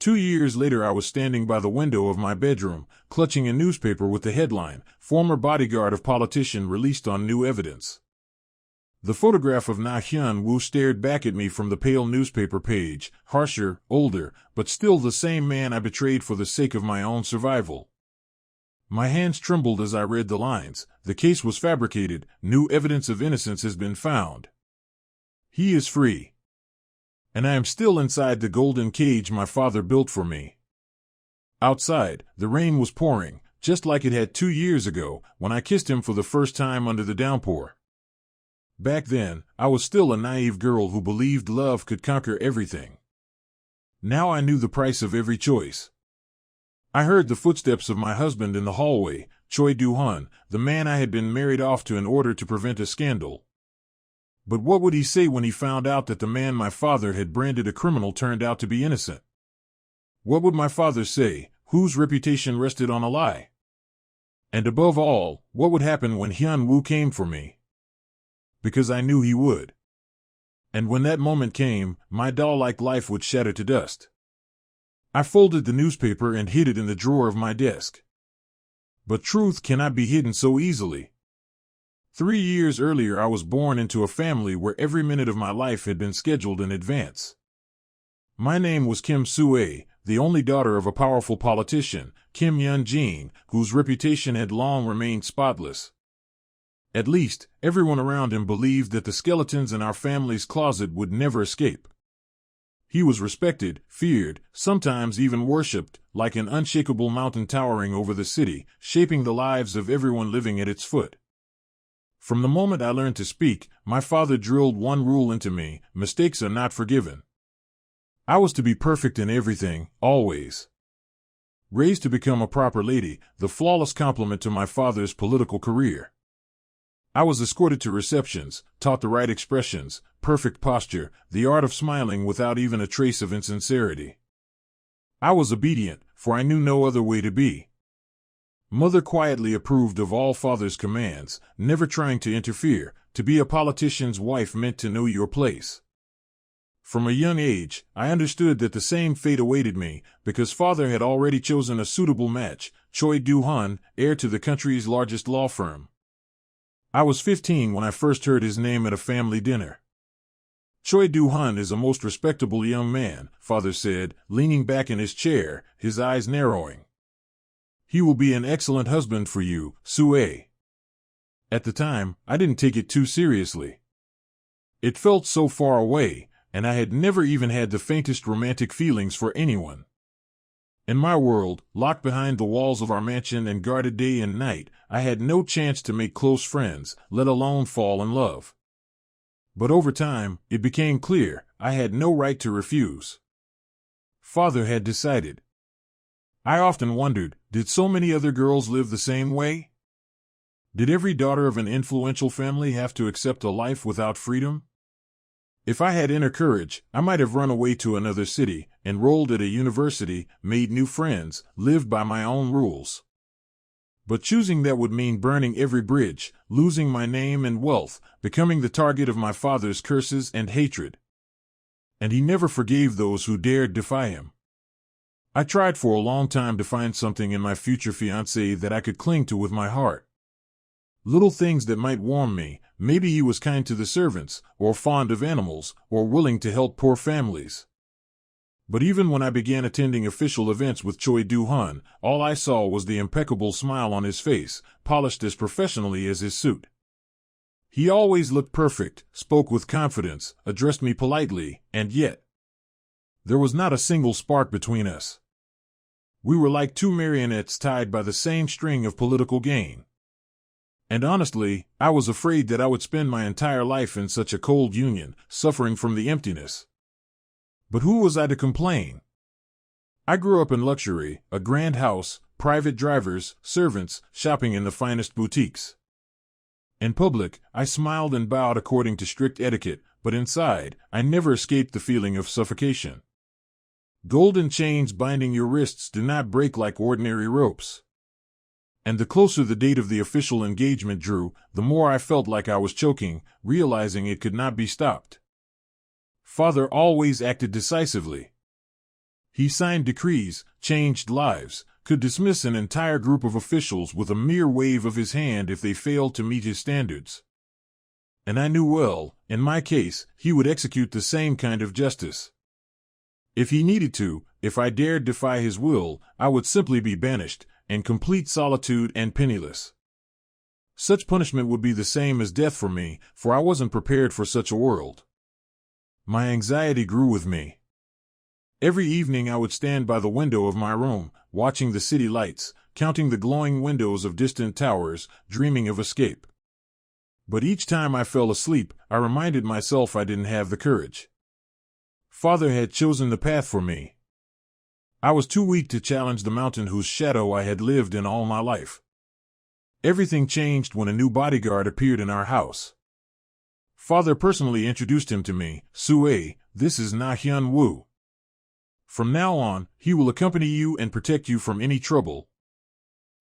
2 years later, I was standing by the window of my bedroom, clutching a newspaper with the headline, "Former Bodyguard of Politician Released on New Evidence." The photograph of Na Hyun Woo stared back at me from the pale newspaper page, harsher, older, but still the same man I betrayed for the sake of my own survival. My hands trembled as I read the lines. "The case was fabricated. New evidence of innocence has been found. He is free. And I am still inside the golden cage my father built for me." Outside, the rain was pouring, just like it had 2 years ago, when I kissed him for the first time under the downpour. Back then, I was still a naive girl who believed love could conquer everything. Now I knew the price of every choice. I heard the footsteps of my husband in the hallway, Choi Do-hun, the man I had been married off to in order to prevent a scandal. But what would he say when he found out that the man my father had branded a criminal turned out to be innocent? What would my father say, whose reputation rested on a lie? And above all, what would happen when Hyun Woo came for me? Because I knew he would. And when that moment came, my doll-like life would shatter to dust. I folded the newspaper and hid it in the drawer of my desk. But truth cannot be hidden so easily. 3 years earlier, I was born into a family where every minute of my life had been scheduled in advance. My name was Kim Soo-ae, the only daughter of a powerful politician, Kim Yoon-jin, whose reputation had long remained spotless. At least, everyone around him believed that the skeletons in our family's closet would never escape. He was respected, feared, sometimes even worshipped, like an unshakable mountain towering over the city, shaping the lives of everyone living at its foot. From the moment I learned to speak, my father drilled one rule into me: mistakes are not forgiven. I was to be perfect in everything, always. Raised to become a proper lady, the flawless complement to my father's political career. I was escorted to receptions, taught the right expressions, perfect posture, the art of smiling without even a trace of insincerity. I was obedient, for I knew no other way to be. Mother quietly approved of all father's commands, never trying to interfere. To be a politician's wife meant to know your place. From a young age, I understood that the same fate awaited me, because father had already chosen a suitable match, Choi Do-hun, heir to the country's largest law firm. I was 15 when I first heard his name at a family dinner. "Choi Do-hun is a most respectable young man," father said, leaning back in his chair, his eyes narrowing. "He will be an excellent husband for you, Soo-ae." At the time, I didn't take it too seriously. It felt so far away, and I had never even had the faintest romantic feelings for anyone. In my world, locked behind the walls of our mansion and guarded day and night, I had no chance to make close friends, let alone fall in love. But over time, it became clear I had no right to refuse. Father had decided. I often wondered, did so many other girls live the same way? Did every daughter of an influential family have to accept a life without freedom? If I had inner courage, I might have run away to another city, enrolled at a university, made new friends, lived by my own rules. But choosing that would mean burning every bridge, losing my name and wealth, becoming the target of my father's curses and hatred. And he never forgave those who dared defy him. I tried for a long time to find something in my future fiancé that I could cling to with my heart. Little things that might warm me. Maybe he was kind to the servants, or fond of animals, or willing to help poor families. But even when I began attending official events with Choi Do-hun, all I saw was the impeccable smile on his face, polished as professionally as his suit. He always looked perfect, spoke with confidence, addressed me politely, and yet there was not a single spark between us. We were like two marionettes tied by the same string of political gain. And honestly, I was afraid that I would spend my entire life in such a cold union, suffering from the emptiness. But who was I to complain? I grew up in luxury, a grand house, private drivers, servants, shopping in the finest boutiques. In public, I smiled and bowed according to strict etiquette, but inside, I never escaped the feeling of suffocation. Golden chains binding your wrists do not break like ordinary ropes. And the closer the date of the official engagement drew, the more I felt like I was choking, realizing it could not be stopped. Father always acted decisively. He signed decrees, changed lives, could dismiss an entire group of officials with a mere wave of his hand if they failed to meet his standards. And I knew well, in my case, he would execute the same kind of justice. If he needed to, if I dared defy his will, I would simply be banished, in complete solitude and penniless. Such punishment would be the same as death for me, for I wasn't prepared for such a world. My anxiety grew with me. Every evening I would stand by the window of my room, watching the city lights, counting the glowing windows of distant towers, dreaming of escape. But each time I fell asleep, I reminded myself I didn't have the courage. Father had chosen the path for me. I was too weak to challenge the mountain whose shadow I had lived in all my life. Everything changed when a new bodyguard appeared in our house. Father personally introduced him to me. "Sue, this is Na Hyun Woo. From now on, he will accompany you and protect you from any trouble."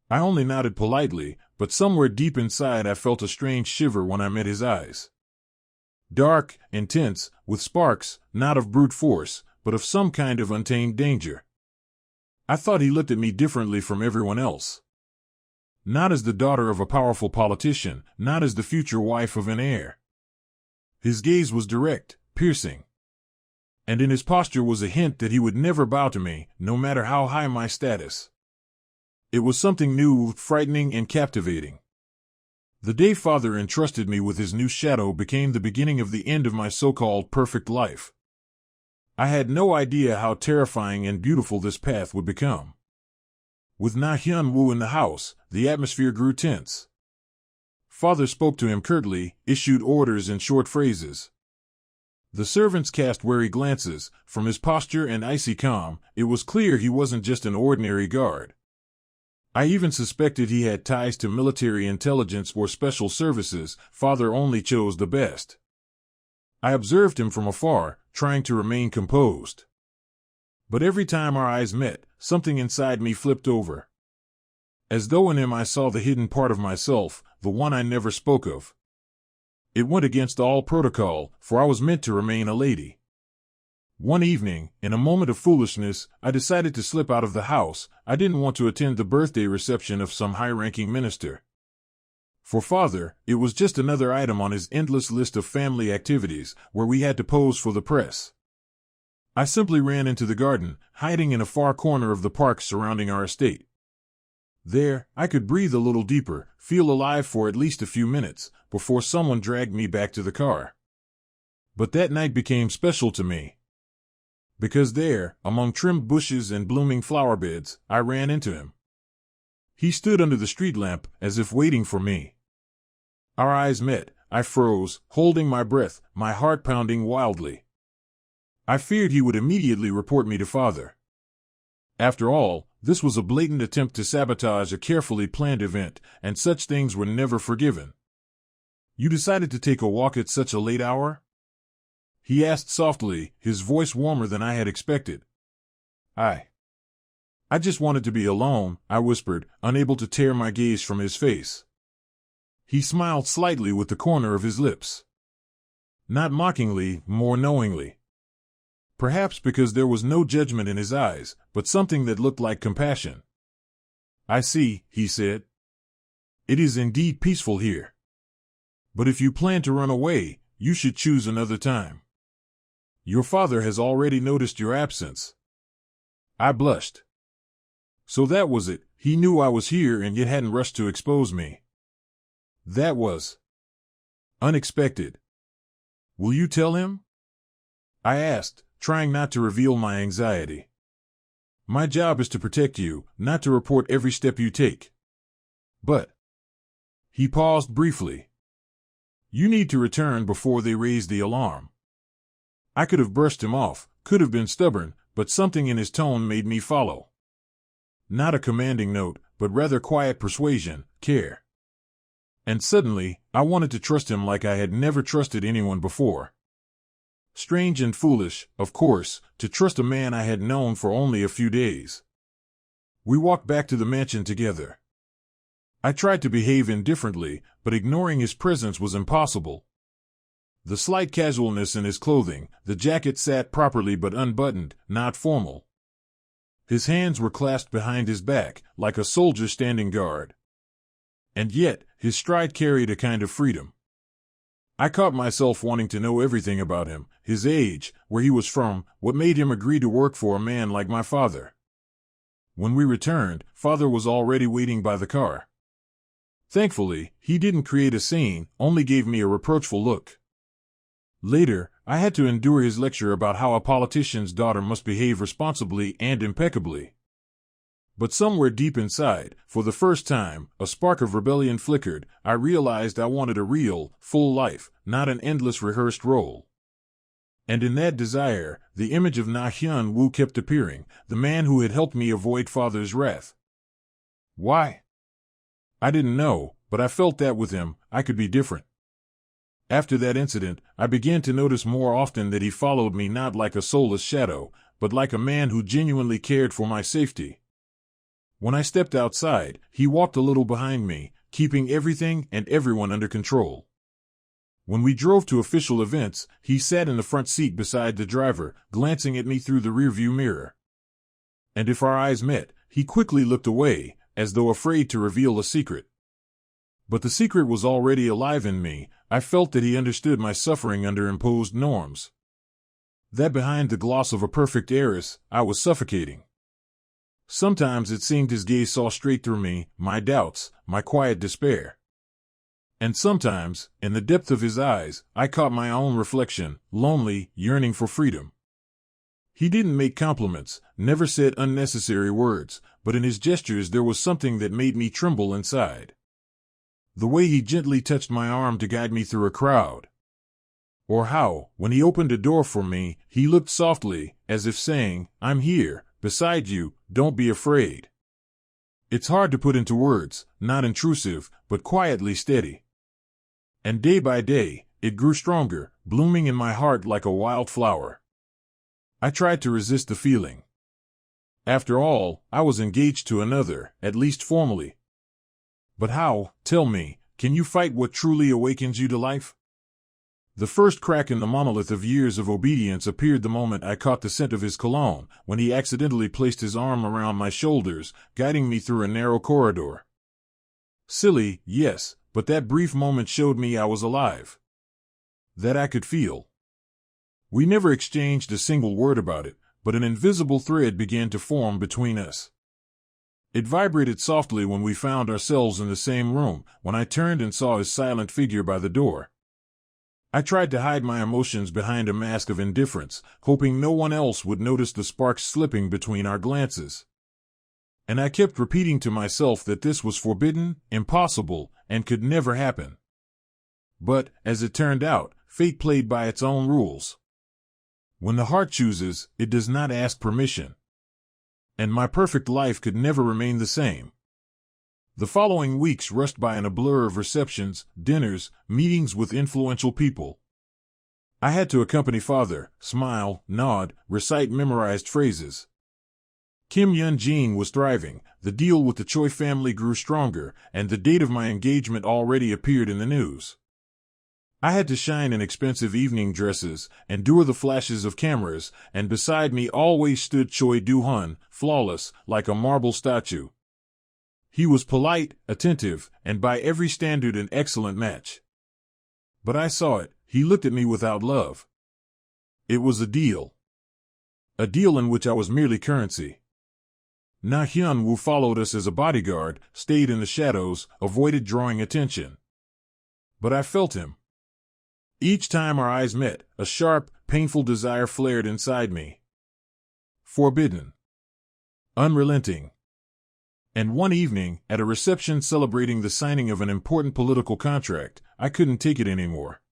I only nodded politely, but somewhere deep inside I felt a strange shiver when I met his eyes. Dark, intense, with sparks, not of brute force, but of some kind of untamed danger. I thought he looked at me differently from everyone else. Not as the daughter of a powerful politician, not as the future wife of an heir. His gaze was direct, piercing. And in his posture was a hint that he would never bow to me, no matter how high my status. It was something new, frightening, and captivating. The day Father entrusted me with his new shadow became the beginning of the end of my so-called perfect life. I had no idea how terrifying and beautiful this path would become. With Na Hyun Woo in the house, the atmosphere grew tense. Father spoke to him curtly, issued orders in short phrases. The servants cast wary glances. From his posture and icy calm, it was clear he wasn't just an ordinary guard. I even suspected he had ties to military intelligence or special services. Father only chose the best. I observed him from afar, trying to remain composed. But every time our eyes met, something inside me flipped over. As though in him I saw the hidden part of myself, the one I never spoke of. It went against all protocol, for I was meant to remain a lady. One evening, in a moment of foolishness, I decided to slip out of the house. I didn't want to attend the birthday reception of some high-ranking minister. For Father, it was just another item on his endless list of family activities, where we had to pose for the press. I simply ran into the garden, hiding in a far corner of the park surrounding our estate. There, I could breathe a little deeper, feel alive for at least a few minutes, before someone dragged me back to the car. But that night became special to me. Because there, among trimmed bushes and blooming flower beds, I ran into him. He stood under the street lamp, as if waiting for me. Our eyes met. I froze, holding my breath, my heart pounding wildly. I feared he would immediately report me to Father. After all, this was a blatant attempt to sabotage a carefully planned event, and such things were never forgiven. "You decided to take a walk at such a late hour?" he asked softly, his voice warmer than I had expected. I just wanted to be alone," I whispered, unable to tear my gaze from his face. He smiled slightly with the corner of his lips. Not mockingly, more knowingly. Perhaps because there was no judgment in his eyes, but something that looked like compassion. "I see," he said. "It is indeed peaceful here. But if you plan to run away, you should choose another time. Your father has already noticed your absence." I blushed. So that was it. He knew I was here and yet hadn't rushed to expose me. That was unexpected. "Will you tell him?" I asked, trying not to reveal my anxiety. "My job is to protect you, not to report every step you take." "But—" he paused briefly. "You need to return before they raise the alarm." I could have brushed him off, could have been stubborn, but something in his tone made me follow. Not a commanding note, but rather quiet persuasion, care. And suddenly, I wanted to trust him like I had never trusted anyone before. Strange and foolish, of course, to trust a man I had known for only a few days. We walked back to the mansion together. I tried to behave indifferently, but ignoring his presence was impossible. The slight casualness in his clothing, the jacket sat properly but unbuttoned, not formal. His hands were clasped behind his back, like a soldier standing guard. And yet, his stride carried a kind of freedom. I caught myself wanting to know everything about him, his age, where he was from, what made him agree to work for a man like my father. When we returned, Father was already waiting by the car. Thankfully, he didn't create a scene, only gave me a reproachful look. Later, I had to endure his lecture about how a politician's daughter must behave responsibly and impeccably. But somewhere deep inside, for the first time, a spark of rebellion flickered. I realized I wanted a real, full life, not an endless rehearsed role. And in that desire, the image of Na Hyun Woo kept appearing, the man who had helped me avoid Father's wrath. Why? I didn't know, but I felt that with him, I could be different. After that incident, I began to notice more often that he followed me not like a soulless shadow, but like a man who genuinely cared for my safety. When I stepped outside, he walked a little behind me, keeping everything and everyone under control. When we drove to official events, he sat in the front seat beside the driver, glancing at me through the rearview mirror. And if our eyes met, he quickly looked away, as though afraid to reveal a secret. But the secret was already alive in me. I felt that he understood my suffering under imposed norms. That behind the gloss of a perfect heiress, I was suffocating. Sometimes it seemed his gaze saw straight through me, my doubts, my quiet despair. And sometimes, in the depth of his eyes, I caught my own reflection, lonely, yearning for freedom. He didn't make compliments, never said unnecessary words, but in his gestures there was something that made me tremble inside. The way he gently touched my arm to guide me through a crowd. Or how, when he opened a door for me, he looked softly, as if saying, "I'm here, beside you, don't be afraid." It's hard to put into words, not intrusive, but quietly steady. And day by day, it grew stronger, blooming in my heart like a wild flower. I tried to resist the feeling. After all, I was engaged to another, at least formally. But how, tell me, can you fight what truly awakens you to life? The first crack in the monolith of years of obedience appeared the moment I caught the scent of his cologne, when he accidentally placed his arm around my shoulders, guiding me through a narrow corridor. Silly, yes, but that brief moment showed me I was alive. That I could feel. We never exchanged a single word about it, but an invisible thread began to form between us. It vibrated softly when we found ourselves in the same room, when I turned and saw his silent figure by the door. I tried to hide my emotions behind a mask of indifference, hoping no one else would notice the sparks slipping between our glances. And I kept repeating to myself that this was forbidden, impossible, and could never happen. But, as it turned out, fate played by its own rules. When the heart chooses, it does not ask permission. And my perfect life could never remain the same. The following weeks rushed by in a blur of receptions, dinners, meetings with influential people. I had to accompany Father, smile, nod, recite memorized phrases. Kim Yun-jin was thriving, the deal with the Choi family grew stronger, and the date of my engagement already appeared in the news. I had to shine in expensive evening dresses, endure the flashes of cameras, and beside me always stood Choi Do-hun, flawless, like a marble statue. He was polite, attentive, and by every standard an excellent match. But I saw it, he looked at me without love. It was a deal. A deal in which I was merely currency. Na Hyun Woo followed us as a bodyguard, stayed in the shadows, avoided drawing attention. But I felt him. Each time our eyes met, a sharp, painful desire flared inside me. Forbidden. Unrelenting. And one evening, at a reception celebrating the signing of an important political contract, I couldn't take it anymore.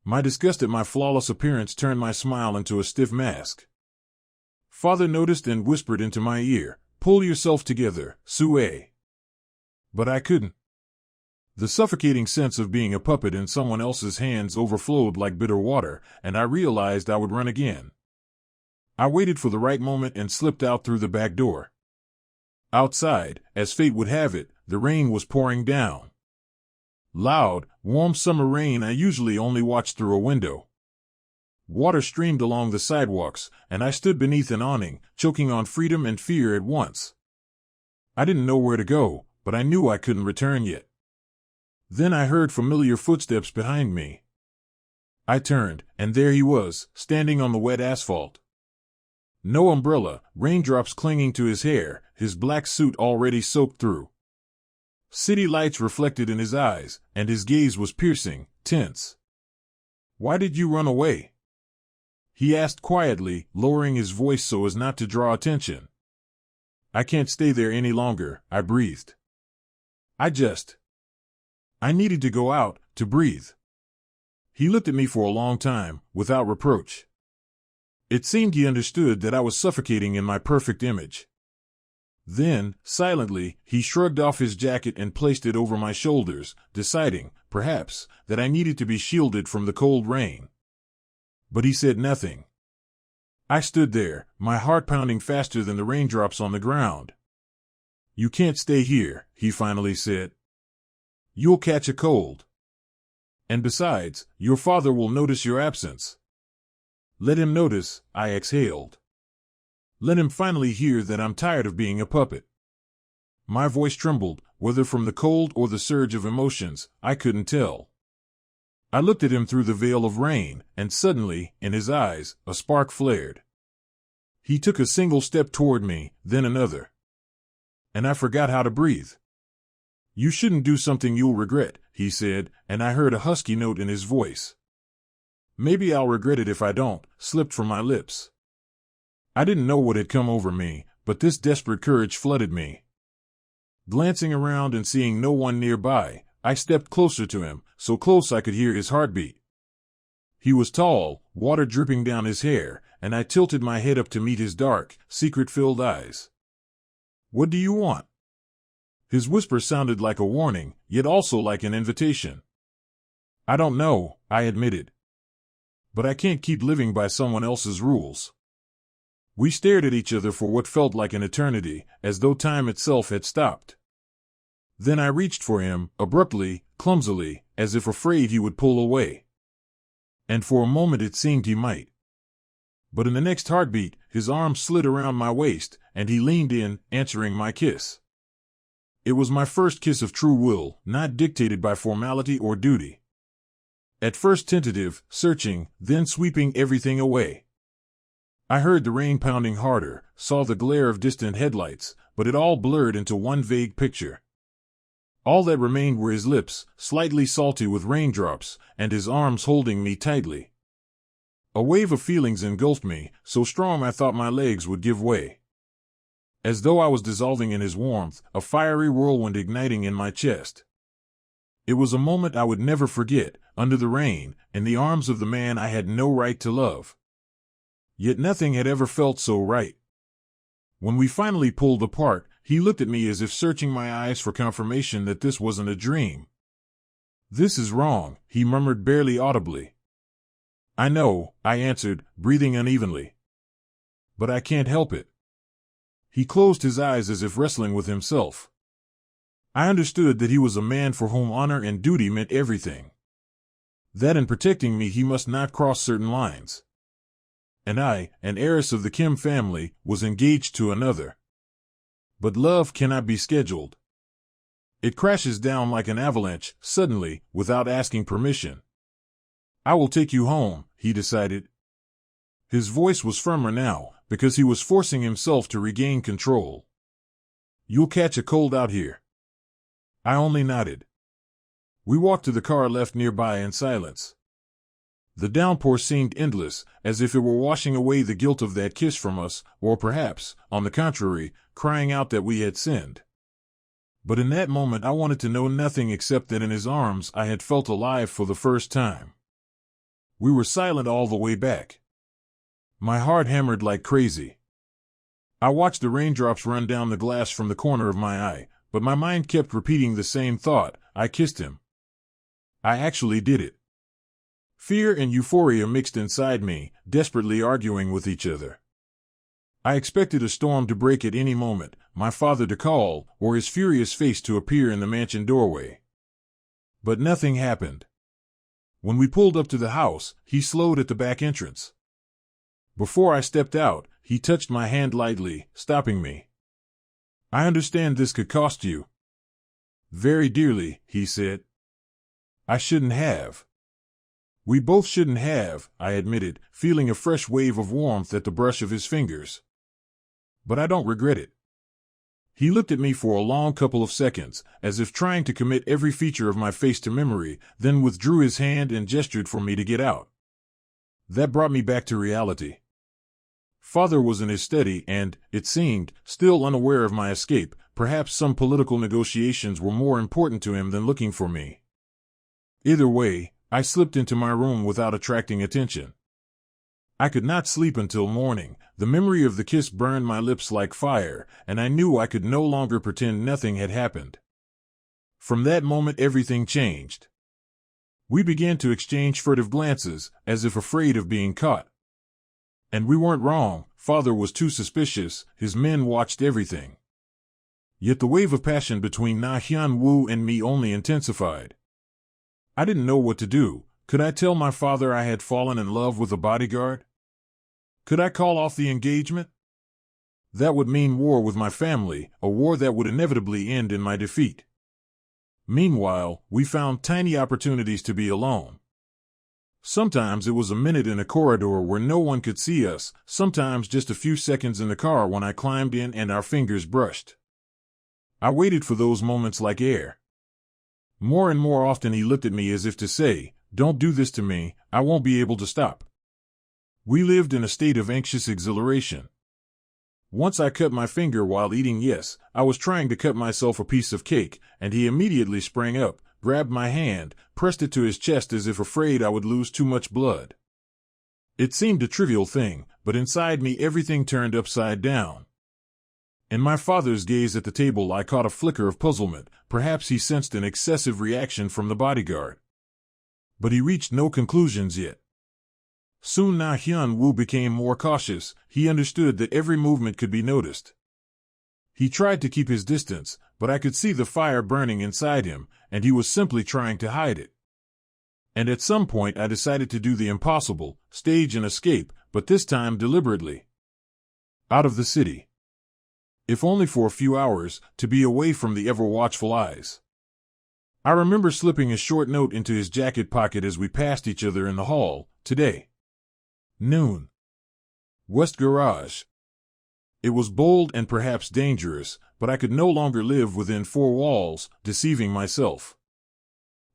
My disgust at my flawless appearance turned my smile into a stiff mask. Father noticed and whispered into my ear, "Pull yourself together, Sue." But I couldn't. The suffocating sense of being a puppet in someone else's hands overflowed like bitter water, and I realized I would run again. I waited for the right moment and slipped out through the back door. Outside, as fate would have it, the rain was pouring down. Loud, warm summer rain I usually only watched through a window. water streamed along the sidewalks, and I stood beneath an awning, choking on freedom and fear at once. I didn't know where to go, but I knew I couldn't return yet. Then I heard familiar footsteps behind me. I turned, and there he was, standing on the wet asphalt. No umbrella, raindrops clinging to his hair, his black suit already soaked through. City lights reflected in his eyes, and his gaze was piercing, tense. "Why did you run away?" he asked quietly, lowering his voice so as not to draw attention. "I can't stay there any longer," I breathed. I needed to go out, to breathe. He looked at me for a long time, without reproach. It seemed he understood that I was suffocating in my perfect image. Then, silently, he shrugged off his jacket and placed it over my shoulders, deciding, perhaps, that I needed to be shielded from the cold rain. But he said nothing. I stood there, my heart pounding faster than the raindrops on the ground. "You can't stay here," he finally said. "You'll catch a cold. And besides, your father will notice your absence." "Let him notice," I exhaled. "Let him finally hear that I'm tired of being a puppet." My voice trembled, whether from the cold or the surge of emotions, I couldn't tell. I looked at him through the veil of rain, and suddenly, in his eyes, a spark flared. He took a single step toward me, then another. And I forgot how to breathe. "You shouldn't do something you'll regret," he said, and I heard a husky note in his voice. "Maybe I'll regret it if I don't," slipped from my lips. I didn't know what had come over me, but this desperate courage flooded me. Glancing around and seeing no one nearby, I stepped closer to him, so close I could hear his heartbeat. He was tall, water dripping down his hair, and I tilted my head up to meet his dark, secret-filled eyes. "What do you want?" His whisper sounded like a warning, yet also like an invitation. "I don't know," I admitted. "But I can't keep living by someone else's rules." We stared at each other for what felt like an eternity, as though time itself had stopped. Then I reached for him, abruptly, clumsily, as if afraid he would pull away. And for a moment it seemed he might. But in the next heartbeat, his arm slid around my waist, and he leaned in, answering my kiss. It was my first kiss of true will, not dictated by formality or duty. At first tentative, searching, then sweeping everything away. I heard the rain pounding harder, saw the glare of distant headlights, but it all blurred into one vague picture. All that remained were his lips, slightly salty with raindrops, and his arms holding me tightly. A wave of feelings engulfed me, so strong I thought my legs would give way. As though I was dissolving in his warmth, a fiery whirlwind igniting in my chest. It was a moment I would never forget, under the rain, in the arms of the man I had no right to love. Yet nothing had ever felt so right. When we finally pulled apart, he looked at me as if searching my eyes for confirmation that this wasn't a dream. "This is wrong," he murmured barely audibly. "I know," I answered, breathing unevenly. "But I can't help it." He closed his eyes as if wrestling with himself. I understood that he was a man for whom honor and duty meant everything. That in protecting me he must not cross certain lines. And I, an heiress of the Kim family, was engaged to another. But love cannot be scheduled. It crashes down like an avalanche, suddenly, without asking permission. "I will take you home," he decided. His voice was firmer now, because he was forcing himself to regain control. "You'll catch a cold out here." I only nodded. We walked to the car left nearby in silence. The downpour seemed endless, as if it were washing away the guilt of that kiss from us, or perhaps, on the contrary, crying out that we had sinned. But in that moment I wanted to know nothing except that in his arms I had felt alive for the first time. We were silent all the way back. My heart hammered like crazy. I watched the raindrops run down the glass from the corner of my eye, but my mind kept repeating the same thought: I kissed him. I actually did it. Fear and euphoria mixed inside me, desperately arguing with each other. I expected a storm to break at any moment, my father to call, or his furious face to appear in the mansion doorway. But nothing happened. When we pulled up to the house, he slowed at the back entrance. Before I stepped out, he touched my hand lightly, stopping me. "I understand this could cost you." "Very dearly," he said. "I shouldn't have." "We both shouldn't have," I admitted, feeling a fresh wave of warmth at the brush of his fingers. "But I don't regret it." He looked at me for a long couple of seconds, as if trying to commit every feature of my face to memory, then withdrew his hand and gestured for me to get out. That brought me back to reality. Father was in his study and, it seemed, still unaware of my escape. Perhaps some political negotiations were more important to him than looking for me. Either way, I slipped into my room without attracting attention. I could not sleep until morning. The memory of the kiss burned my lips like fire, and I knew I could no longer pretend nothing had happened. From that moment, everything changed. We began to exchange furtive glances, as if afraid of being caught. And we weren't wrong. Father was too suspicious. His men watched everything. Yet the wave of passion between Na Hyun Woo and me only intensified. I didn't know what to do. Could I tell my father I had fallen in love with a bodyguard? Could I call off the engagement? That would mean war with my family, a war that would inevitably end in my defeat. Meanwhile, we found tiny opportunities to be alone. Sometimes it was a minute in a corridor where no one could see us, sometimes just a few seconds in the car when I climbed in and our fingers brushed. I waited for those moments like air. More and more often he looked at me as if to say, "Don't do this to me, I won't be able to stop." We lived in a state of anxious exhilaration. Once I cut my finger while eating. Yes, I was trying to cut myself a piece of cake, and he immediately sprang up, grabbed my hand, pressed it to his chest as if afraid I would lose too much blood. It seemed a trivial thing, but inside me everything turned upside down. In my father's gaze at the table I caught a flicker of puzzlement. Perhaps he sensed an excessive reaction from the bodyguard. But he reached no conclusions yet. Soon Na Hyun Woo became more cautious. He understood that every movement could be noticed. He tried to keep his distance, but I could see the fire burning inside him, and he was simply trying to hide it. And at some point I decided to do the impossible, stage an escape, but this time deliberately. Out of the city. If only for a few hours, to be away from the ever-watchful eyes. I remember slipping a short note into his jacket pocket as we passed each other in the hall. "Today. Noon. West Garage." It was bold and perhaps dangerous, but I could no longer live within four walls, deceiving myself.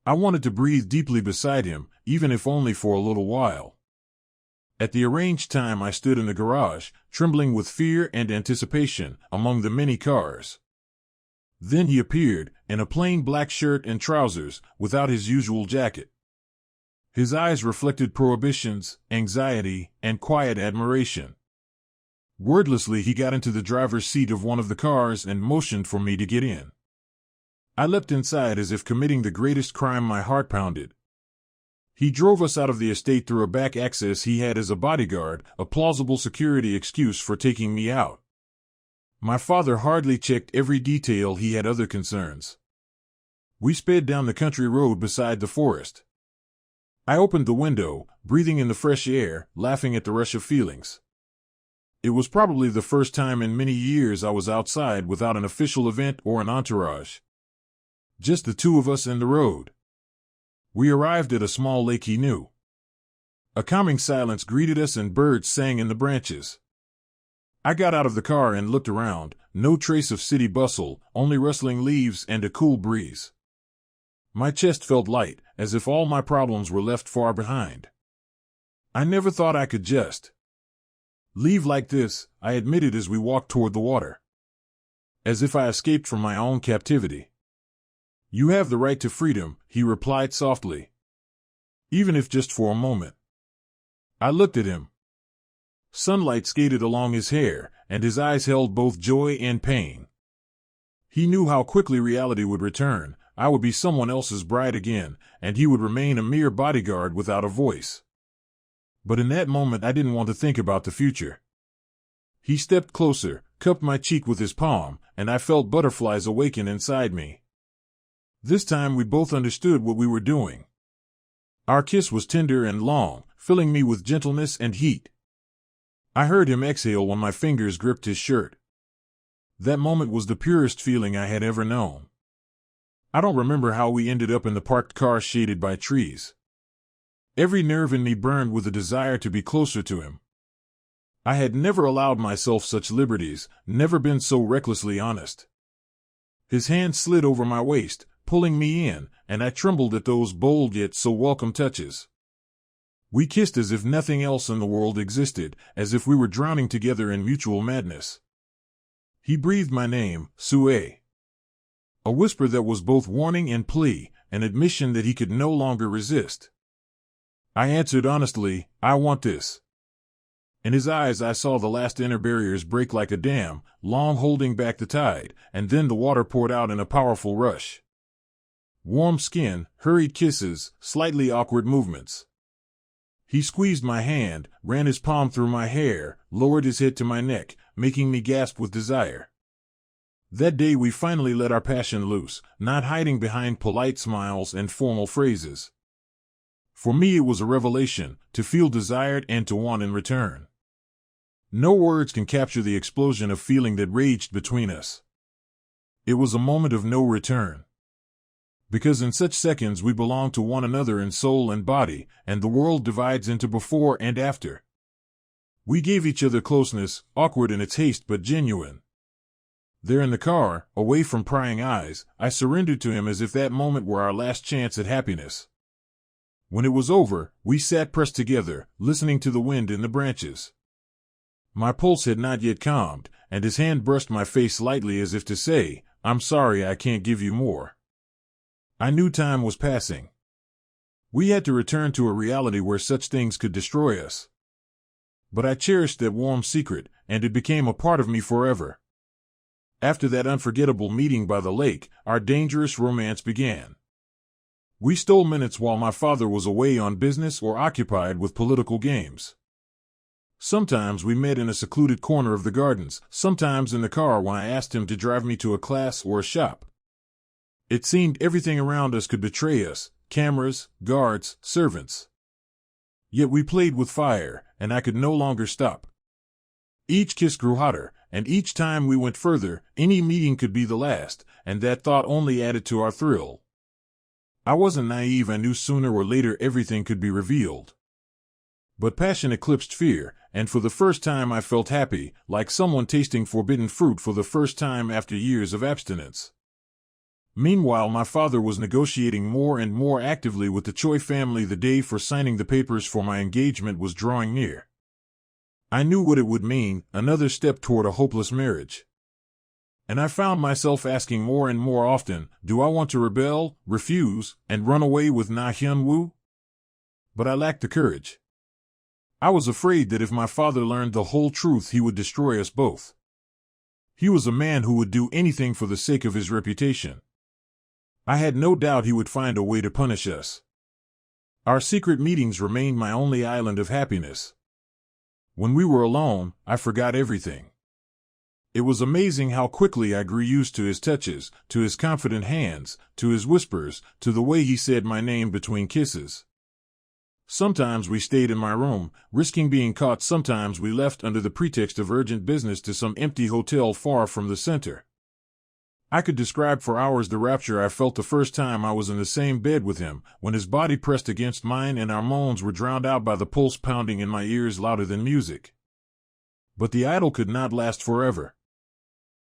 I wanted to breathe deeply beside him, even if only for a little while. At the arranged time I stood in the garage, trembling with fear and anticipation, among the many cars. Then he appeared, in a plain black shirt and trousers, without his usual jacket. His eyes reflected prohibitions, anxiety, and quiet admiration. Wordlessly he got into the driver's seat of one of the cars and motioned for me to get in. I leapt inside as if committing the greatest crime. My heart pounded. He drove us out of the estate through a back access he had as a bodyguard, a plausible security excuse for taking me out. My father hardly checked every detail. He had other concerns. We sped down the country road beside the forest. I opened the window, breathing in the fresh air, laughing at the rush of feelings. It was probably the first time in many years I was outside without an official event or an entourage. Just the two of us and the road. We arrived at a small lake he knew. A calming silence greeted us and birds sang in the branches. I got out of the car and looked around. No trace of city bustle, only rustling leaves and a cool breeze. My chest felt light, as if all my problems were left far behind. I never thought I could just leave like this, I admitted as we walked toward the water. As if I escaped from my own captivity. "You have the right to freedom," he replied softly. "Even if just for a moment." I looked at him. Sunlight skated along his hair, and his eyes held both joy and pain. He knew how quickly reality would return. I would be someone else's bride again, and he would remain a mere bodyguard without a voice. But in that moment I didn't want to think about the future. He stepped closer, cupped my cheek with his palm, and I felt butterflies awaken inside me. This time we both understood what we were doing. Our kiss was tender and long, filling me with gentleness and heat. I heard him exhale when my fingers gripped his shirt. That moment was the purest feeling I had ever known. I don't remember how we ended up in the parked car shaded by trees. Every nerve in me burned with a desire to be closer to him. I had never allowed myself such liberties, never been so recklessly honest. His hand slid over my waist, pulling me in, and I trembled at those bold yet so welcome touches. We kissed as if nothing else in the world existed, as if we were drowning together in mutual madness. He breathed my name, Sue. A whisper that was both warning and plea, an admission that he could no longer resist. I answered honestly, I want this. In his eyes I saw the last inner barriers break like a dam, long holding back the tide, and then the water poured out in a powerful rush. Warm skin, hurried kisses, slightly awkward movements. He squeezed my hand, ran his palm through my hair, lowered his head to my neck, making me gasp with desire. That day we finally let our passion loose, not hiding behind polite smiles and formal phrases. For me it was a revelation, to feel desired and to want in return. No words can capture the explosion of feeling that raged between us. It was a moment of no return. Because in such seconds we belong to one another in soul and body, and the world divides into before and after. We gave each other closeness, awkward in its haste but genuine. There in the car, away from prying eyes, I surrendered to him as if that moment were our last chance at happiness. When it was over, we sat pressed together, listening to the wind in the branches. My pulse had not yet calmed, and his hand brushed my face lightly as if to say, I'm sorry I can't give you more. I knew time was passing. We had to return to a reality where such things could destroy us. But I cherished that warm secret, and it became a part of me forever. After that unforgettable meeting by the lake, our dangerous romance began. We stole minutes while my father was away on business or occupied with political games. Sometimes we met in a secluded corner of the gardens, sometimes in the car when I asked him to drive me to a class or a shop. It seemed everything around us could betray us, cameras, guards, servants. Yet we played with fire, and I could no longer stop. Each kiss grew hotter, and each time we went further, any meeting could be the last, and that thought only added to our thrill. I wasn't naive, I knew sooner or later everything could be revealed. But passion eclipsed fear, and for the first time I felt happy, like someone tasting forbidden fruit for the first time after years of abstinence. Meanwhile, my father was negotiating more and more actively with the Choi family. The day for signing the papers for my engagement was drawing near. I knew what it would mean, another step toward a hopeless marriage. And I found myself asking more and more often, do I want to rebel, refuse, and run away with Na Hyun Woo? But I lacked the courage. I was afraid that if my father learned the whole truth, he would destroy us both. He was a man who would do anything for the sake of his reputation. I had no doubt he would find a way to punish us. Our secret meetings remained my only island of happiness. When we were alone, I forgot everything. It was amazing how quickly I grew used to his touches, to his confident hands, to his whispers, to the way he said my name between kisses. Sometimes we stayed in my room, risking being caught. Sometimes we left under the pretext of urgent business to some empty hotel far from the center. I could describe for hours the rapture I felt the first time I was in the same bed with him, when his body pressed against mine and our moans were drowned out by the pulse pounding in my ears louder than music. But the idyll could not last forever.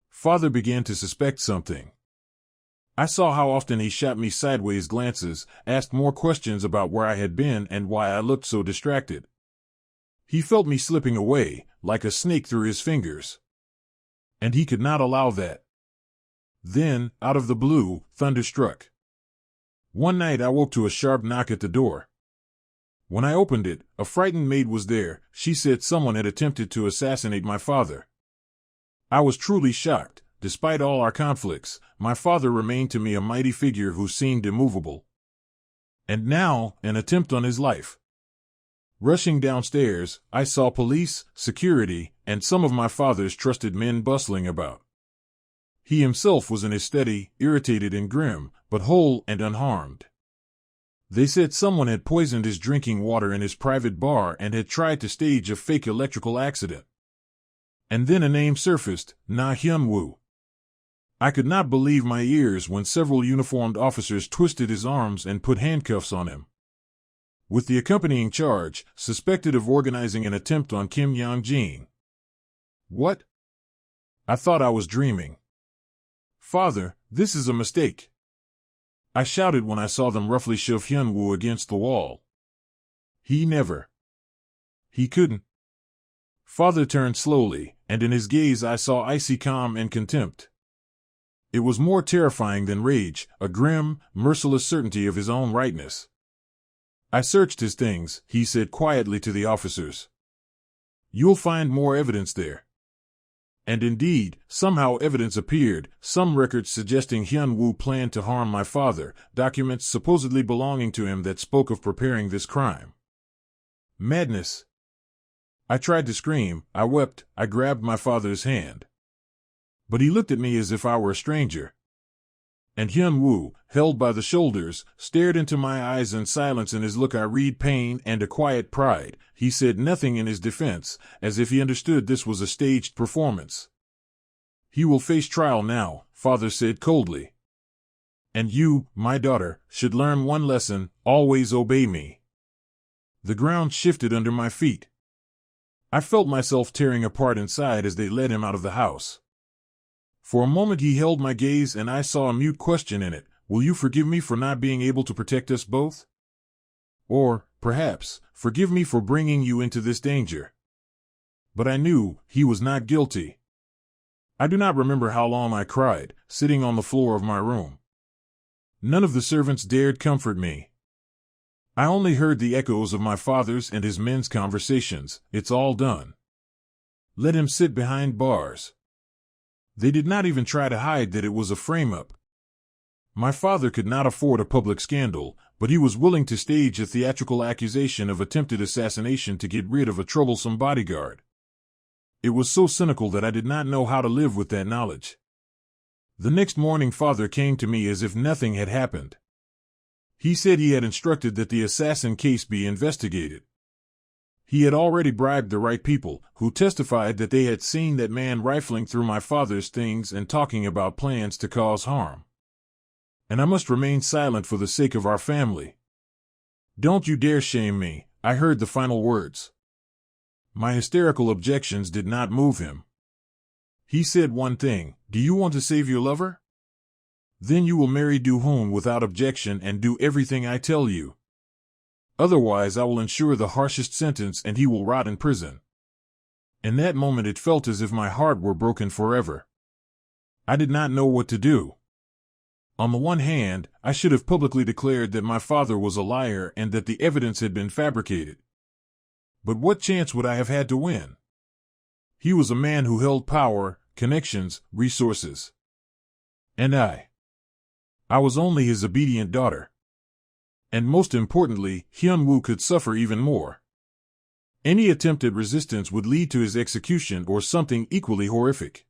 Father began to suspect something. I saw how often he shot me sideways glances, asked more questions about where I had been and why I looked so distracted. He felt me slipping away, like a snake through his fingers. And he could not allow that. Then, out of the blue, thunder struck. One night I woke to a sharp knock at the door. When I opened it, a frightened maid was there. She said someone had attempted to assassinate my father. I was truly shocked. Despite all our conflicts, my father remained to me a mighty figure who seemed immovable. And now, an attempt on his life. Rushing downstairs, I saw police, security, and some of my father's trusted men bustling about. He himself was in his study, irritated and grim, but whole and unharmed. They said someone had poisoned his drinking water in his private bar and had tried to stage a fake electrical accident. And then a name surfaced, Na Hyun Woo. I could not believe my ears when several uniformed officers twisted his arms and put handcuffs on him. With the accompanying charge, suspected of organizing an attempt on Kim Young-jin. What? I thought I was dreaming. Father, this is a mistake. I shouted when I saw them roughly shove Hyun Woo against the wall. He couldn't. Father turned slowly, and in his gaze I saw icy calm and contempt. It was more terrifying than rage, a grim, merciless certainty of his own rightness. I searched his things, he said quietly to the officers. You'll find more evidence there. And indeed, somehow evidence appeared, some records suggesting Hyun Woo planned to harm my father, documents supposedly belonging to him that spoke of preparing this crime. Madness. I tried to scream, I wept, I grabbed my father's hand. But he looked at me as if I were a stranger. And Hyun Woo, held by the shoulders, stared into my eyes in silence. In his look I read pain and a quiet pride. He said nothing in his defense, as if he understood this was a staged performance. He will face trial now, Father said coldly. And you, my daughter, should learn one lesson, always obey me. The ground shifted under my feet. I felt myself tearing apart inside as they led him out of the house. For a moment he held my gaze and I saw a mute question in it. Will you forgive me for not being able to protect us both? Or, perhaps, forgive me for bringing you into this danger. But I knew he was not guilty. I do not remember how long I cried, sitting on the floor of my room. None of the servants dared comfort me. I only heard the echoes of my father's and his men's conversations. It's all done. Let him sit behind bars. They did not even try to hide that it was a frame-up. My father could not afford a public scandal, but he was willing to stage a theatrical accusation of attempted assassination to get rid of a troublesome bodyguard. It was so cynical that I did not know how to live with that knowledge. The next morning Father came to me as if nothing had happened. He said he had instructed that the assassin case be investigated. He had already bribed the right people, who testified that they had seen that man rifling through my father's things and talking about plans to cause harm. And I must remain silent for the sake of our family. Don't you dare shame me, I heard the final words. My hysterical objections did not move him. He said one thing, do you want to save your lover? Then you will marry Do-hoon without objection and do everything I tell you. Otherwise I will ensure the harshest sentence and he will rot in prison. In that moment it felt as if my heart were broken forever. I did not know what to do. On the one hand, I should have publicly declared that my father was a liar and that the evidence had been fabricated. But what chance would I have had to win? He was a man who held power, connections, resources. And I was only his obedient daughter. And most importantly, Hyun Woo could suffer even more. Any attempt at resistance would lead to his execution or something equally horrific.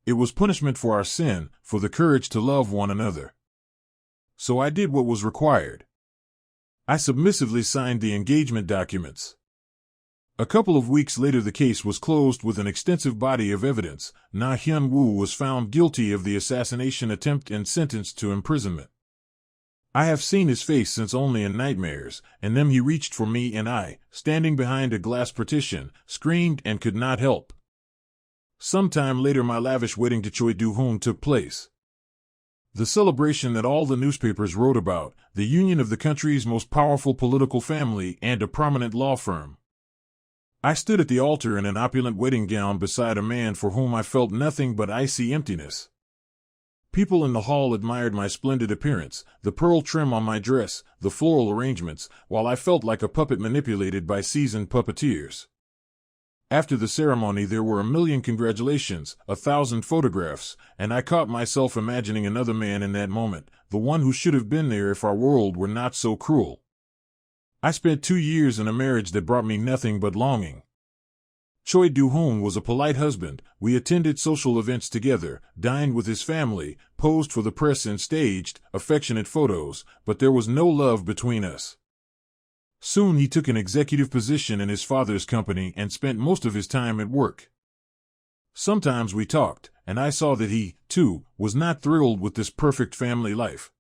It was punishment for our sin, for the courage to love one another. So I did what was required. I submissively signed the engagement documents. A couple of weeks later the case was closed with an extensive body of evidence. Na Hyun Woo was found guilty of the assassination attempt and sentenced to imprisonment. I have seen his face since only in nightmares, and then he reached for me and I, standing behind a glass partition, screamed and could not help. Sometime later my lavish wedding to Choi Do-hoon took place. The celebration that all the newspapers wrote about, the union of the country's most powerful political family and a prominent law firm. I stood at the altar in an opulent wedding gown beside a man for whom I felt nothing but icy emptiness. People in the hall admired my splendid appearance, the pearl trim on my dress, the floral arrangements, while I felt like a puppet manipulated by seasoned puppeteers. After the ceremony there were 1,000,000 congratulations, 1,000 photographs, and I caught myself imagining another man in that moment, the one who should have been there if our world were not so cruel. I spent 2 years in a marriage that brought me nothing but longing. Choi Do-hoon was a polite husband. We attended social events together, dined with his family, posed for the press and staged affectionate photos, but there was no love between us. Soon he took an executive position in his father's company and spent most of his time at work. Sometimes we talked, and I saw that he, too, was not thrilled with this perfect family life.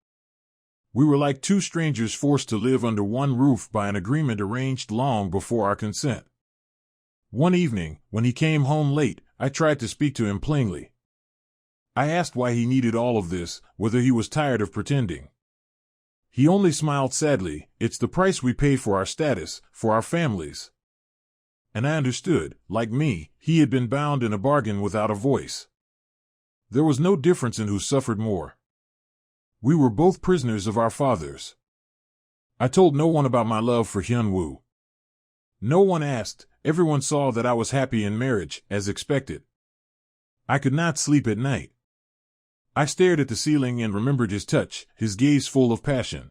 We were like two strangers forced to live under one roof by an agreement arranged long before our consent. One evening, when he came home late, I tried to speak to him plainly. I asked why he needed all of this, whether he was tired of pretending. He only smiled sadly. It's the price we pay for our status, for our families. And I understood. Like me, he had been bound in a bargain without a voice. There was no difference in who suffered more. We were both prisoners of our fathers. I told no one about my love for Hyun Woo. No one asked. Everyone saw that I was happy in marriage, as expected. I could not sleep at night. I stared at the ceiling and remembered his touch, his gaze full of passion.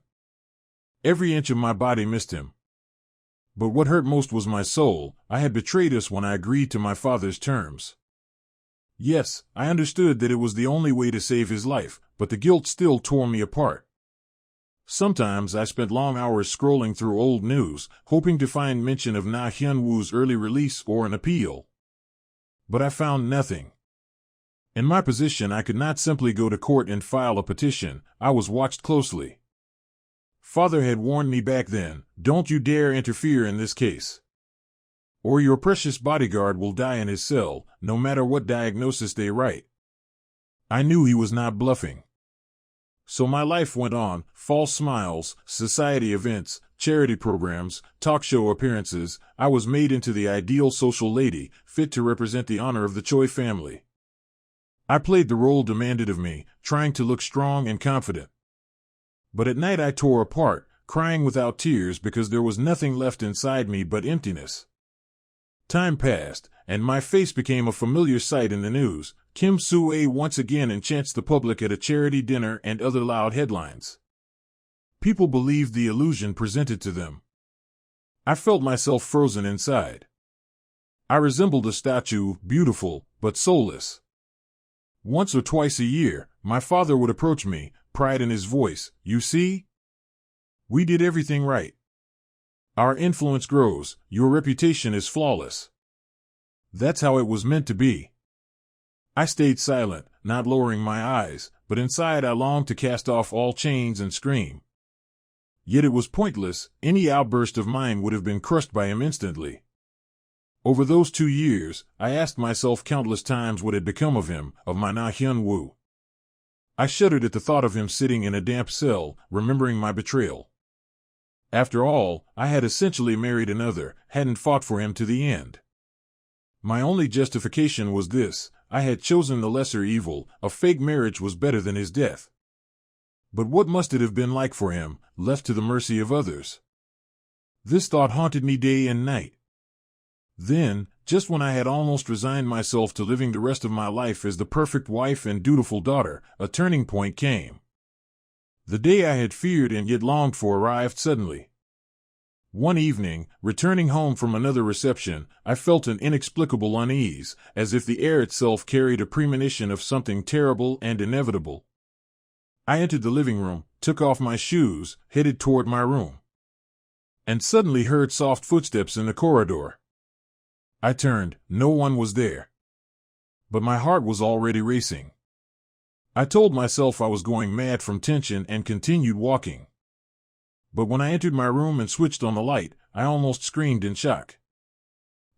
Every inch of my body missed him. But what hurt most was my soul. I had betrayed us when I agreed to my father's terms. Yes, I understood that it was the only way to save his life, but the guilt still tore me apart. Sometimes I spent long hours scrolling through old news, hoping to find mention of Na Hyun Woo's early release or an appeal. But I found nothing. In my position, I could not simply go to court and file a petition. I was watched closely. Father had warned me back then, "Don't you dare interfere in this case, or your precious bodyguard will die in his cell, no matter what diagnosis they write." I knew he was not bluffing. So my life went on, false smiles, society events, charity programs, talk show appearances. I was made into the ideal social lady, fit to represent the honor of the Choi family. I played the role demanded of me, trying to look strong and confident. But at night I tore apart, crying without tears because there was nothing left inside me but emptiness. Time passed, and my face became a familiar sight in the news. Kim Soo-ae once again enchants the public at a charity dinner and other loud headlines. People believed the illusion presented to them. I felt myself frozen inside. I resembled a statue, beautiful, but soulless. Once or twice a year, my father would approach me, pride in his voice. "You see? We did everything right. Our influence grows, your reputation is flawless." That's how it was meant to be. I stayed silent, not lowering my eyes, but inside I longed to cast off all chains and scream. Yet it was pointless. Any outburst of mine would have been crushed by him instantly. Over those 2 years, I asked myself countless times what had become of him, of my Na Hyun Woo. I shuddered at the thought of him sitting in a damp cell, remembering my betrayal. After all, I had essentially married another, hadn't fought for him to the end. My only justification was this: I had chosen the lesser evil. A fake marriage was better than his death. But what must it have been like for him, left to the mercy of others? This thought haunted me day and night. Then, just when I had almost resigned myself to living the rest of my life as the perfect wife and dutiful daughter, a turning point came. The day I had feared and yet longed for arrived suddenly. One evening, returning home from another reception, I felt an inexplicable unease, as if the air itself carried a premonition of something terrible and inevitable. I entered the living room, took off my shoes, headed toward my room, and suddenly heard soft footsteps in the corridor. I turned. No one was there. But my heart was already racing. I told myself I was going mad from tension and continued walking. But when I entered my room and switched on the light, I almost screamed in shock.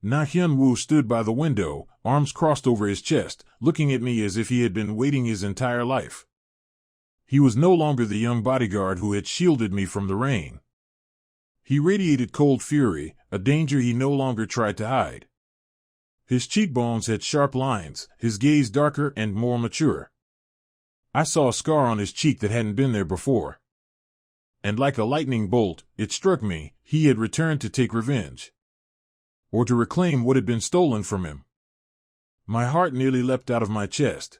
Na Hyun Woo stood by the window, arms crossed over his chest, looking at me as if he had been waiting his entire life. He was no longer the young bodyguard who had shielded me from the rain. He radiated cold fury, a danger he no longer tried to hide. His cheekbones had sharp lines, his gaze darker and more mature. I saw a scar on his cheek that hadn't been there before. And like a lightning bolt, it struck me, he had returned to take revenge, or to reclaim what had been stolen from him. My heart nearly leapt out of my chest.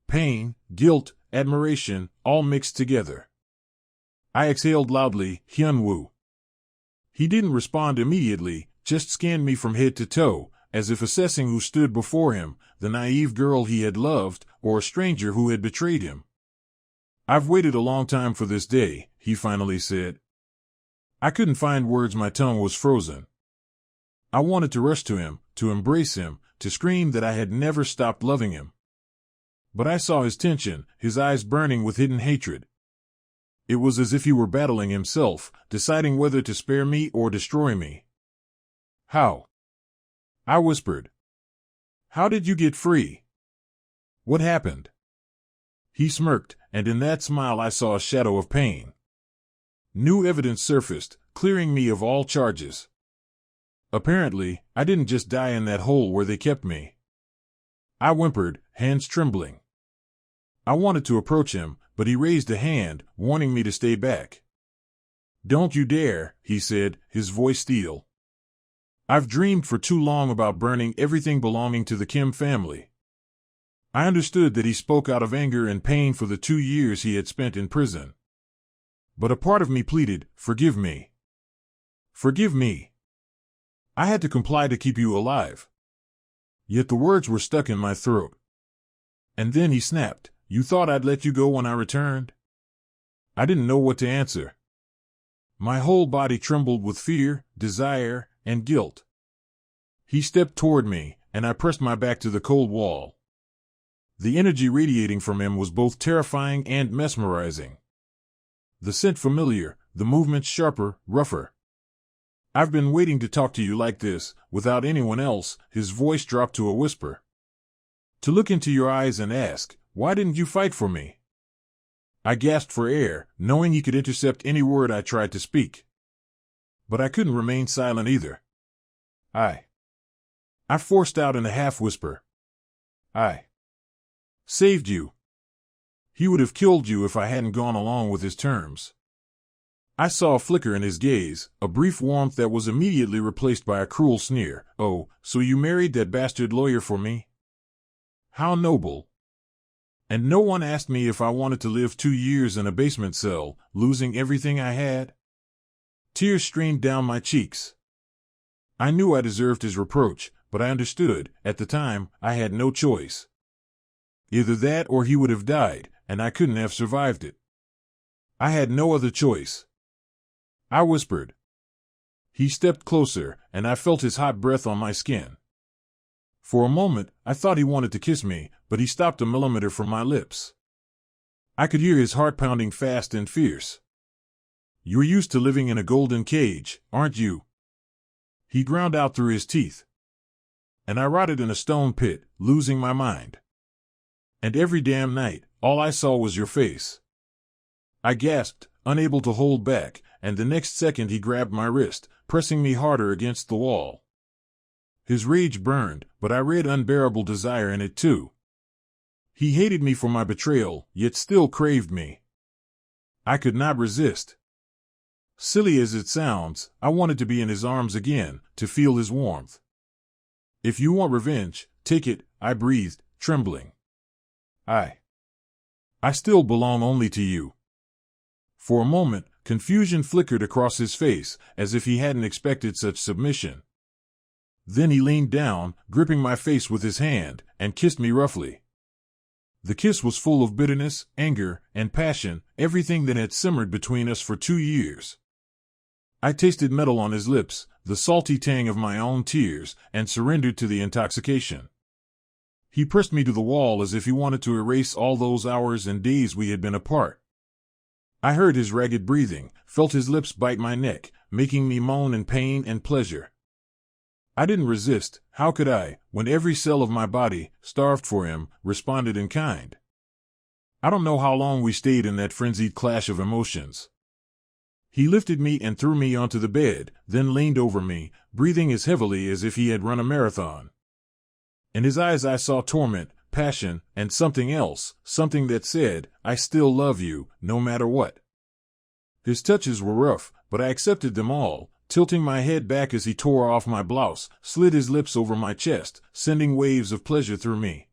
Pain, guilt, admiration, all mixed together. I exhaled loudly, "Hyun Woo." He didn't respond immediately, just scanned me from head to toe. as if assessing who stood before him, the naive girl he had loved, or a stranger who had betrayed him. "I've waited a long time for this day," he finally said. I couldn't find words, my tongue was frozen. I wanted to rush to him, to embrace him, to scream that I had never stopped loving him. But I saw his tension, his eyes burning with hidden hatred. It was as if he were battling himself, deciding whether to spare me or destroy me. "How?" I whispered. "How did you get free? What happened?" He smirked, and in that smile I saw a shadow of pain. New evidence surfaced, clearing me of all charges. Apparently, I didn't just die in that hole where they kept me. I whimpered, hands trembling. I wanted to approach him, but he raised a hand, warning me to stay back. "Don't you dare," he said, his voice steel. "I've dreamed for too long about burning everything belonging to the Kim family." I understood that he spoke out of anger and pain for the 2 years he had spent in prison. But a part of me pleaded, "Forgive me. Forgive me. I had to comply to keep you alive." Yet the words were stuck in my throat. And then he snapped, "You thought I'd let you go when I returned?" I didn't know what to answer. My whole body trembled with fear, desire, and guilt. He stepped toward me, and I pressed my back to the cold wall. The energy radiating from him was both terrifying and mesmerizing. The scent familiar, the movements sharper, rougher. "I've been waiting to talk to you like this, without anyone else," his voice dropped to a whisper. "To look into your eyes and ask, why didn't you fight for me?" I gasped for air, knowing he could intercept any word I tried to speak. But I couldn't remain silent either. I forced out in a half-whisper. "I saved you. He would have killed you if I hadn't gone along with his terms." I saw a flicker in his gaze, a brief warmth that was immediately replaced by a cruel sneer. "Oh, so you married that bastard lawyer for me? How noble. And no one asked me if I wanted to live 2 years in a basement cell, losing everything I had?" Tears streamed down my cheeks. I knew I deserved his reproach, but I understood, at the time, I had no choice. Either that or he would have died, and I couldn't have survived it. I had no other choice. I whispered. He stepped closer, and I felt his hot breath on my skin. For a moment, I thought he wanted to kiss me, but he stopped a millimeter from my lips. I could hear his heart pounding fast and fierce. "You're used to living in a golden cage, aren't you?" He ground out through his teeth. And I rotted in a stone pit, losing my mind. And every damn night, all I saw was your face. I gasped, unable to hold back, and the next second he grabbed my wrist, pressing me harder against the wall. His rage burned, but I read unbearable desire in it too. He hated me for my betrayal, yet still craved me. I could not resist. Silly as it sounds, I wanted to be in his arms again, to feel his warmth. "If you want revenge, take it," I breathed, trembling. I still belong only to you." For a moment, confusion flickered across his face, as if he hadn't expected such submission. Then he leaned down, gripping my face with his hand, and kissed me roughly. The kiss was full of bitterness, anger, and passion, everything that had simmered between us for 2 years. I tasted metal on his lips, the salty tang of my own tears, and surrendered to the intoxication. He pressed me to the wall as if he wanted to erase all those hours and days we had been apart. I heard his ragged breathing, felt his lips bite my neck, making me moan in pain and pleasure. I didn't resist. How could I, when every cell of my body, starved for him, responded in kind? I don't know how long we stayed in that frenzied clash of emotions. He lifted me and threw me onto the bed, then leaned over me, breathing as heavily as if he had run a marathon. In his eyes I saw torment, passion, and something else, something that said, "I still love you, no matter what." His touches were rough, but I accepted them all, tilting my head back as he tore off my blouse, slid his lips over my chest, sending waves of pleasure through me.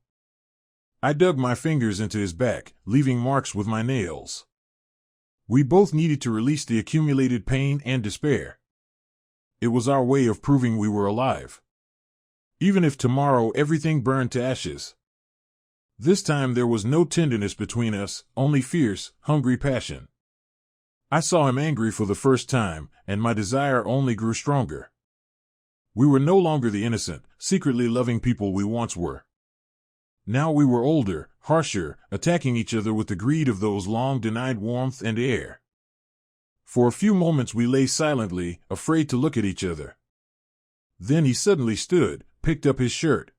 I dug my fingers into his back, leaving marks with my nails. We both needed to release the accumulated pain and despair. It was our way of proving we were alive. even if tomorrow everything burned to ashes. This time there was no tenderness between us, only fierce, hungry passion. I saw him angry for the first time, and my desire only grew stronger. We were no longer the innocent, secretly loving people we once were. Now we were older, harsher, attacking each other with the greed of those long-denied warmth and air. For a few moments we lay silently, afraid to look at each other. Then he suddenly stood, picked up his shirt.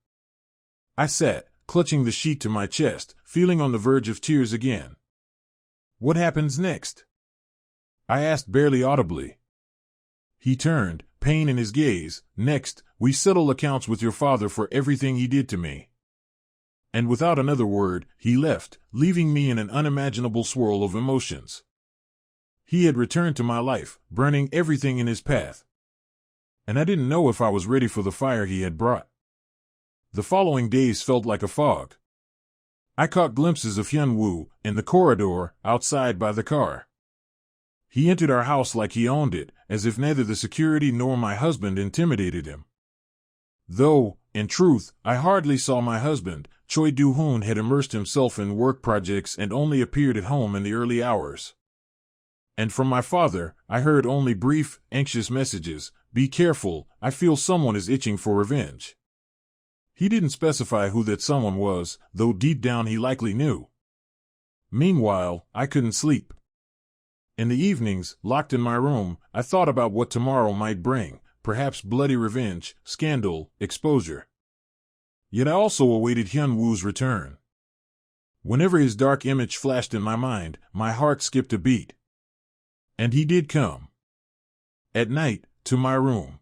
I sat, clutching the sheet to my chest, feeling on the verge of tears again. "What happens next?" I asked barely audibly. He turned, pain in his gaze. "Next, we settle accounts with your father for everything he did to me." And without another word, he left, leaving me in an unimaginable swirl of emotions. He had returned to my life, burning everything in his path. And I didn't know if I was ready for the fire he had brought. The following days felt like a fog. I caught glimpses of Hyun Woo, in the corridor, outside by the car. He entered our house like he owned it, as if neither the security nor my husband intimidated him. Though, in truth, I hardly saw my husband. Choi Do-hoon had immersed himself in work projects and only appeared at home in the early hours. And from my father, I heard only brief, anxious messages. "Be careful, I feel someone is itching for revenge." He didn't specify who that someone was, though deep down he likely knew. Meanwhile, I couldn't sleep. In the evenings, locked in my room, I thought about what tomorrow might bring, perhaps bloody revenge, scandal, exposure. Yet I also awaited Hyun Woo's return. Whenever his dark image flashed in my mind, my heart skipped a beat. And he did come. At night, to my room.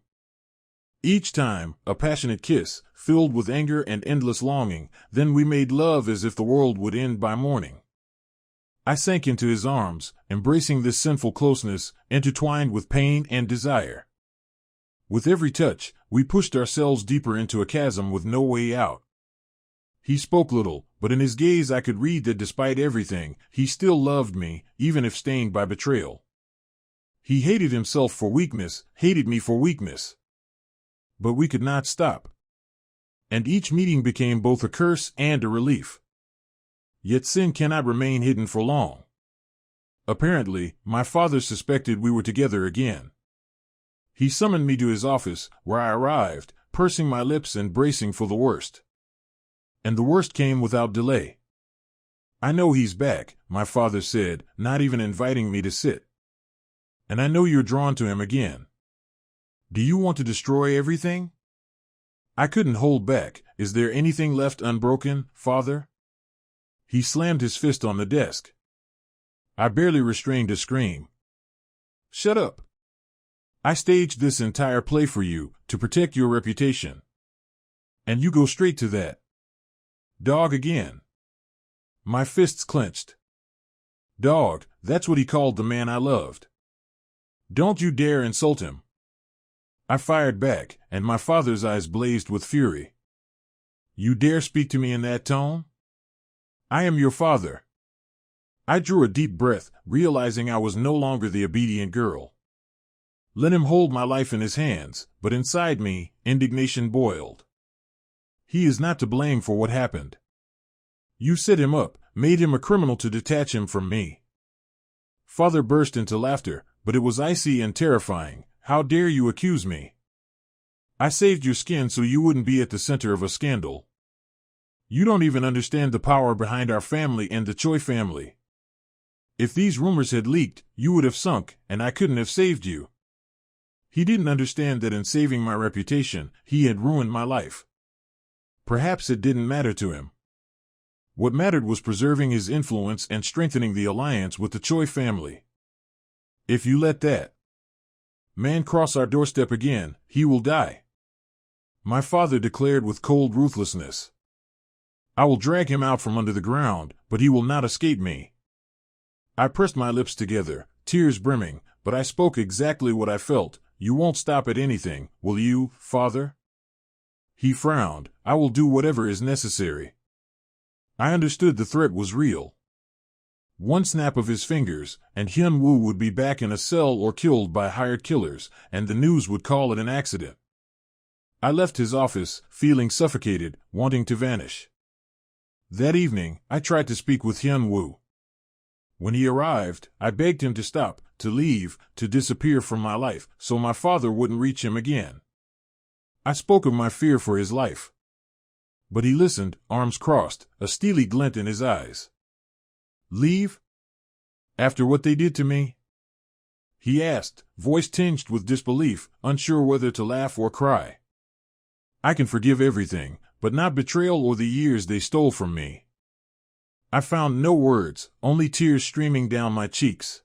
Each time, a passionate kiss, filled with anger and endless longing, then we made love as if the world would end by morning. I sank into his arms, embracing this sinful closeness, intertwined with pain and desire. With every touch, we pushed ourselves deeper into a chasm with no way out. He spoke little, but in his gaze I could read that despite everything, he still loved me, even if stained by betrayal. He hated himself for weakness, hated me for weakness. But we could not stop. And each meeting became both a curse and a relief. Yet sin cannot remain hidden for long. Apparently, my father suspected we were together again. He summoned me to his office, where I arrived, pursing my lips and bracing for the worst. And the worst came without delay. "I know he's back," my father said, not even inviting me to sit. "And I know you're drawn to him again. Do you want to destroy everything?" I couldn't hold back. "Is there anything left unbroken, father?" He slammed his fist on the desk. I barely restrained a scream. "Shut up. I staged this entire play for you, to protect your reputation. And you go straight to that dog again." My fists clenched. "Dog, that's what he called the man I loved. Don't you dare insult him." I fired back, and my father's eyes blazed with fury. "You dare speak to me in that tone? I am your father." I drew a deep breath, realizing I was no longer the obedient girl. Let him hold my life in his hands, but inside me, indignation boiled. He is not to blame for what happened. You set him up, made him a criminal to detach him from me. Father burst into laughter, but it was icy and terrifying. "How dare you accuse me? I saved your skin so you wouldn't be at the center of a scandal. You don't even understand the power behind our family and the Choi family. If these rumors had leaked, you would have sunk, and I couldn't have saved you." He didn't understand that in saving my reputation, he had ruined my life. Perhaps it didn't matter to him. What mattered was preserving his influence and strengthening the alliance with the Choi family. "If you let that man cross our doorstep again, he will die," my father declared with cold ruthlessness. "I will drag him out from under the ground, but he will not escape me." I pressed my lips together, tears brimming, but I spoke exactly what I felt. "You won't stop at anything, will you, father?" He frowned. "I will do whatever is necessary." I understood the threat was real. One snap of his fingers, and Hyun Woo would be back in a cell or killed by hired killers, and the news would call it an accident. I left his office, feeling suffocated, wanting to vanish. That evening, I tried to speak with Hyun Woo. When he arrived, I begged him to stop, to leave, to disappear from my life, so my father wouldn't reach him again. I spoke of my fear for his life. But he listened, arms crossed, a steely glint in his eyes. Leave? After what they did to me? He asked, voice tinged with disbelief, unsure whether to laugh or cry. I can forgive everything, but not betrayal or the years they stole from me. I found no words, only tears streaming down my cheeks.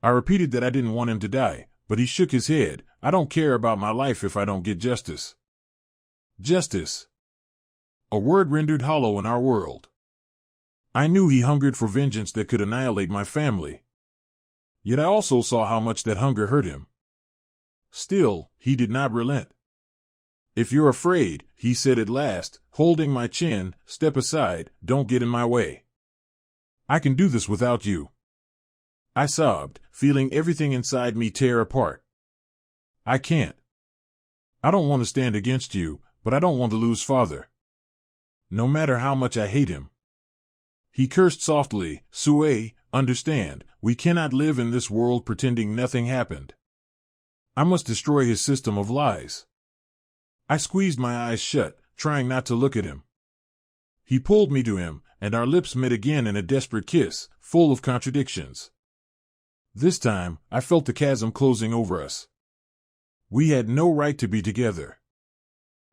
I repeated that I didn't want him to die, but he shook his head. I don't care about my life if I don't get justice. Justice. A word rendered hollow in our world. I knew he hungered for vengeance that could annihilate my family. Yet I also saw how much that hunger hurt him. Still, he did not relent. If you're afraid, he said at last, holding my chin, step aside, don't get in my way. I can do this without you. I sobbed, feeling everything inside me tear apart. I can't. I don't want to stand against you, but I don't want to lose Father. No matter how much I hate him. He cursed softly, Sue, understand, we cannot live in this world pretending nothing happened. I must destroy his system of lies. I squeezed my eyes shut, trying not to look at him. He pulled me to him, and our lips met again in a desperate kiss, full of contradictions. This time, I felt the chasm closing over us. We had no right to be together.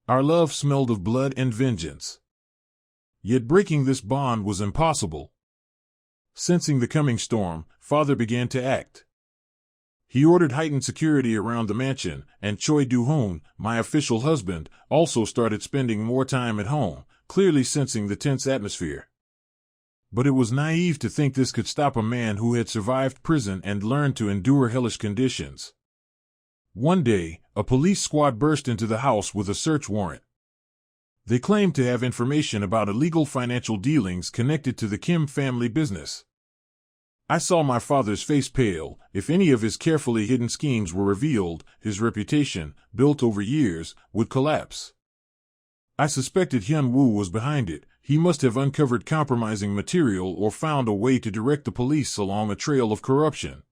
Our love smelled of blood and vengeance. Yet breaking this bond was impossible. Sensing the coming storm, Father began to act. He ordered heightened security around the mansion, and Choi Do-hoon, my official husband, also started spending more time at home, clearly sensing the tense atmosphere. But it was naive to think this could stop a man who had survived prison and learned to endure hellish conditions. One day, a police squad burst into the house with a search warrant. They claimed to have information about illegal financial dealings connected to the Kim family business. I saw my father's face pale. If any of his carefully hidden schemes were revealed, his reputation, built over years, would collapse. I suspected Hyun Woo was behind it. He must have uncovered compromising material or found a way to direct the police along a trail of corruption.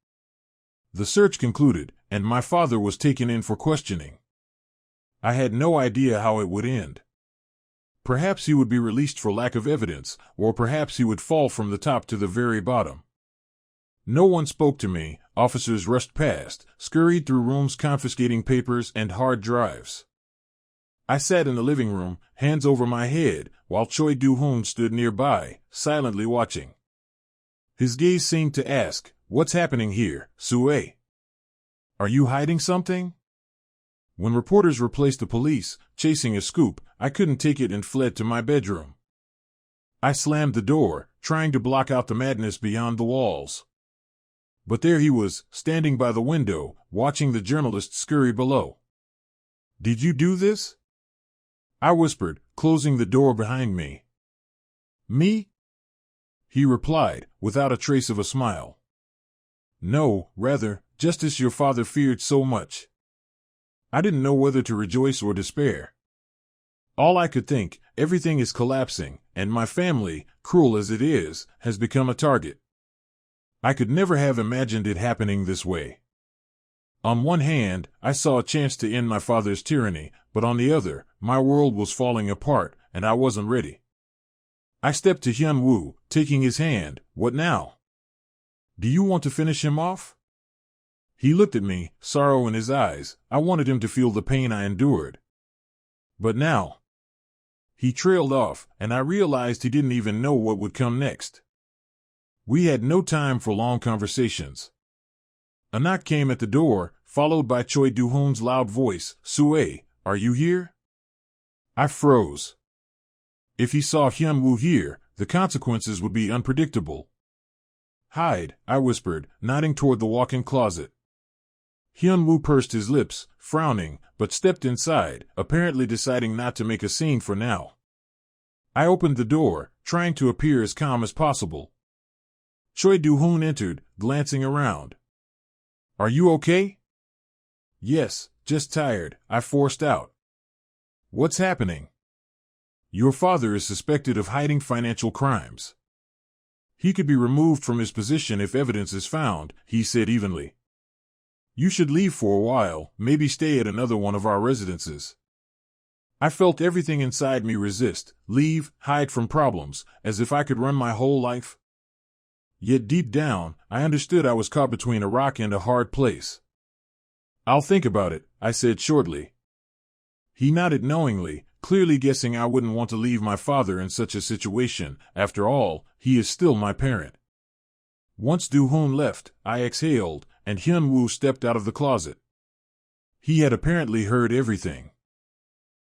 The search concluded, and my father was taken in for questioning. I had no idea how it would end. Perhaps he would be released for lack of evidence, or perhaps he would fall from the top to the very bottom. No one spoke to me. Officers rushed past, scurried through rooms confiscating papers and hard drives. I sat in the living room, hands over my head, while Choi Do-hoon stood nearby, silently watching. His gaze seemed to ask, "What's happening here, Sue? Are you hiding something?" When reporters replaced the police, chasing a scoop, I couldn't take it and fled to my bedroom. I slammed the door, trying to block out the madness beyond the walls. But there he was, standing by the window, watching the journalists scurry below. "Did you do this?" I whispered, closing the door behind me. "Me?" he replied, without a trace of a smile. "No, rather, justice your father feared so much." I didn't know whether to rejoice or despair. All I could think, everything is collapsing, and my family, cruel as it is, has become a target. I could never have imagined it happening this way. On one hand, I saw a chance to end my father's tyranny, but on the other, my world was falling apart, and I wasn't ready. I stepped to Hyun Woo, taking his hand. "What now? Do you want to finish him off?" He looked at me, sorrow in his eyes. I wanted him to feel the pain I endured. But now... He trailed off, and I realized he didn't even know what would come next. We had no time for long conversations. A knock came at the door, followed by Choi Do-hoon's loud voice, "Sue, are you here?" I froze. If he saw Hyun Woo here, the consequences would be unpredictable. "Hide," I whispered, nodding toward the walk-in closet. Hyun Woo pursed his lips, frowning, but stepped inside, apparently deciding not to make a scene for now. I opened the door, trying to appear as calm as possible. Choi Do-hoon entered, glancing around. "Are you okay?" "Yes, just tired," I forced out. What's happening? Your father is suspected of hiding financial crimes. He could be removed from his position if evidence is found, he said evenly. You should leave for a while, maybe stay at another one of our residences. I felt everything inside me resist, leave, hide from problems, as if I could run my whole life. Yet deep down, I understood I was caught between a rock and a hard place. I'll think about it, I said shortly. He nodded knowingly, clearly guessing I wouldn't want to leave my father in such a situation. After all, he is still my parent. Once Do-hoon left, I exhaled, and Hyun Woo stepped out of the closet. He had apparently heard everything.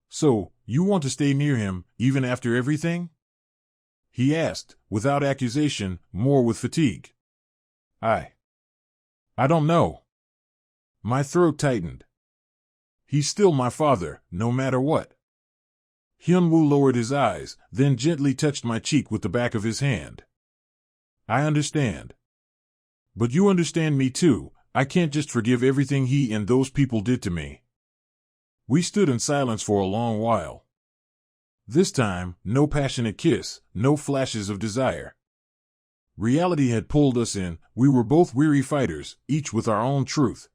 So, you want to stay near him, even after everything? He asked, without accusation, more with fatigue. I don't know. My throat tightened. He's still my father, no matter what. Hyun Woo lowered his eyes, then gently touched my cheek with the back of his hand. I understand. But you understand me too. I can't just forgive everything he and those people did to me. We stood in silence for a long while. This time, no passionate kiss, no flashes of desire. Reality had pulled us in. We were both weary fighters, each with our own truth.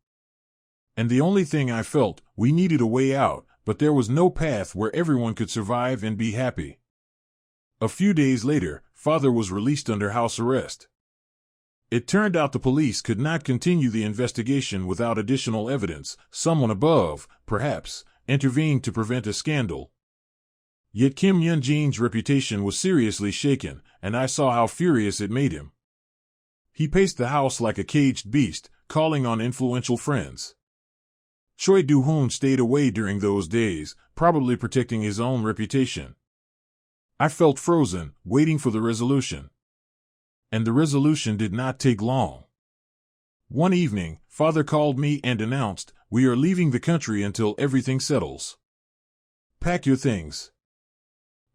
And the only thing I felt, we needed a way out, but there was no path where everyone could survive and be happy. A few days later, Father was released under house arrest. It turned out the police could not continue the investigation without additional evidence. Someone above, perhaps, intervened to prevent a scandal. Yet Kim Yun-jin's reputation was seriously shaken, and I saw how furious it made him. He paced the house like a caged beast, calling on influential friends. Choi Do-hoon stayed away during those days, probably protecting his own reputation. I felt frozen, waiting for the resolution. And the resolution did not take long. One evening, Father called me and announced, "We are leaving the country until everything settles. Pack your things.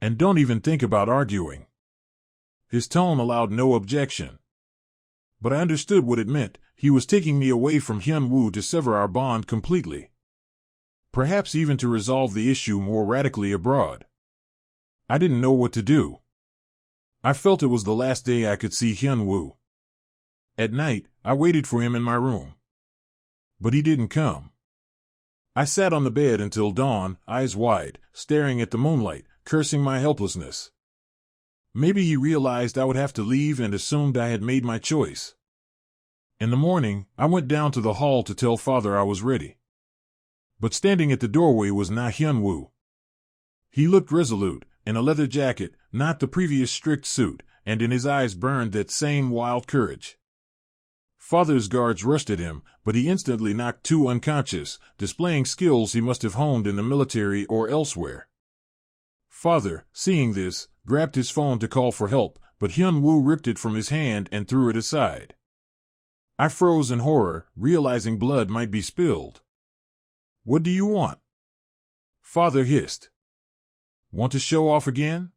And don't even think about arguing." His tone allowed no objection. But I understood what it meant. He was taking me away from Hyun Woo to sever our bond completely. Perhaps even to resolve the issue more radically abroad. I didn't know what to do. I felt it was the last day I could see Hyun Woo. At night, I waited for him in my room. But he didn't come. I sat on the bed until dawn, eyes wide, staring at the moonlight, cursing my helplessness. Maybe he realized I would have to leave and assumed I had made my choice. In the morning, I went down to the hall to tell Father I was ready. But standing at the doorway was Na Hyun Woo. He looked resolute, in a leather jacket, not the previous strict suit, and in his eyes burned that same wild courage. Father's guards rushed at him, but he instantly knocked two unconscious, displaying skills he must have honed in the military or elsewhere. Father, seeing this, grabbed his phone to call for help, but Hyun Woo ripped it from his hand and threw it aside. I froze in horror, realizing blood might be spilled. "What do you want?" Father hissed. "Want to show off again?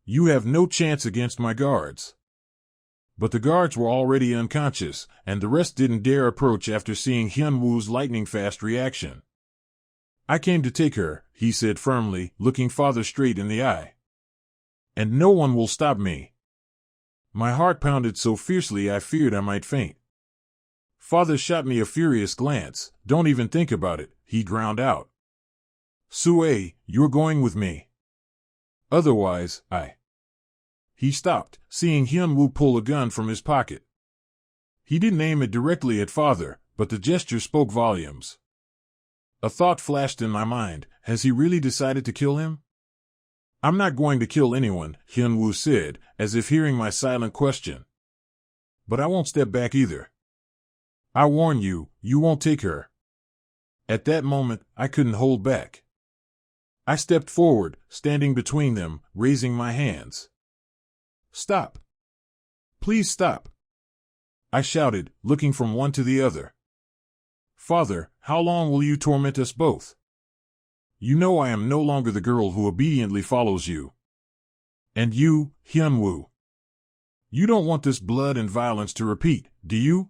You have no chance against my guards." But the guards were already unconscious, and the rest didn't dare approach after seeing Hyun Woo's lightning-fast reaction. "I came to take her," he said firmly, looking Father straight in the eye. "And no one will stop me." My heart pounded so fiercely I feared I might faint. Father shot me a furious glance. "Don't even think about it," he ground out. "Sue, you're going with me. Otherwise, He stopped, seeing Hyun Woo pull a gun from his pocket. He didn't aim it directly at Father, but the gesture spoke volumes. A thought flashed in my mind. Has he really decided to kill him? "I'm not going to kill anyone," Hyun Woo said, as if hearing my silent question. "But I won't step back either. I warn you, you won't take her." At that moment, I couldn't hold back. I stepped forward, standing between them, raising my hands. "Stop. Please stop," I shouted, looking from one to the other. "Father, how long will you torment us both? You know I am no longer the girl who obediently follows you. And you, Hyun Woo. You don't want this blood and violence to repeat, do you?"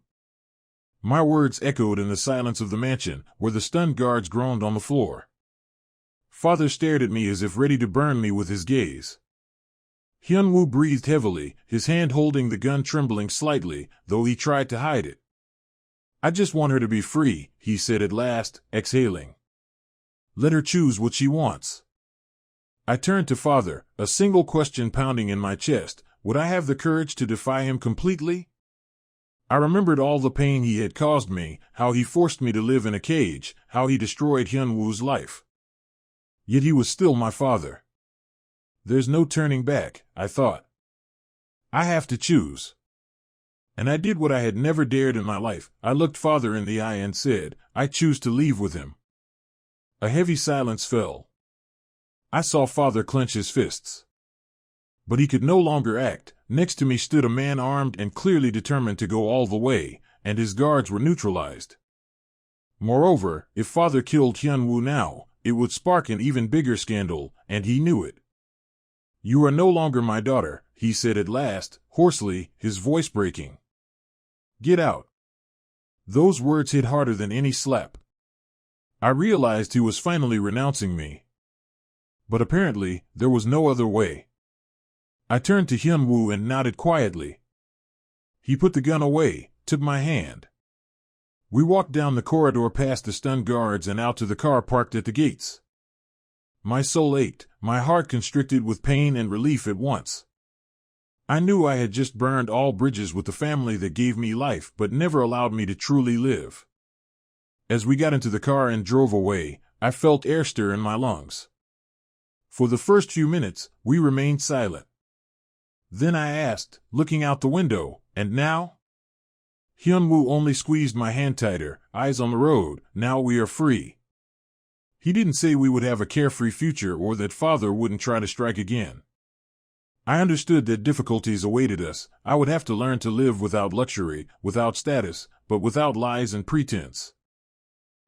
My words echoed in the silence of the mansion, where the stunned guards groaned on the floor. Father stared at me as if ready to burn me with his gaze. Hyun Woo breathed heavily, his hand holding the gun trembling slightly, though he tried to hide it. I just want her to be free, he said at last, exhaling. Let her choose what she wants. I turned to Father, a single question pounding in my chest. Would I have the courage to defy him completely? I remembered all the pain he had caused me, how he forced me to live in a cage, how he destroyed Hyun Woo's life. Yet he was still my father. There's no turning back, I thought. I have to choose. And I did what I had never dared in my life. I looked Father in the eye and said, I choose to leave with him. A heavy silence fell. I saw Father clench his fists. But he could no longer act. Next to me stood a man armed and clearly determined to go all the way, and his guards were neutralized. Moreover, if Father killed Hyun Woo now, it would spark an even bigger scandal, and he knew it. You are no longer my daughter, he said at last, hoarsely, his voice breaking. Get out. Those words hit harder than any slap. I realized he was finally renouncing me. But apparently, there was no other way. I turned to Hyun Woo and nodded quietly. He put the gun away, took my hand. We walked down the corridor past the stunned guards and out to the car parked at the gates. My soul ached, my heart constricted with pain and relief at once. I knew I had just burned all bridges with the family that gave me life but never allowed me to truly live. As we got into the car and drove away, I felt air stir in my lungs. For the first few minutes, we remained silent. Then I asked, looking out the window, and now? Hyun Woo only squeezed my hand tighter, eyes on the road. Now we are free. He didn't say we would have a carefree future or that Father wouldn't try to strike again. I understood that difficulties awaited us. I would have to learn to live without luxury, without status, but without lies and pretense.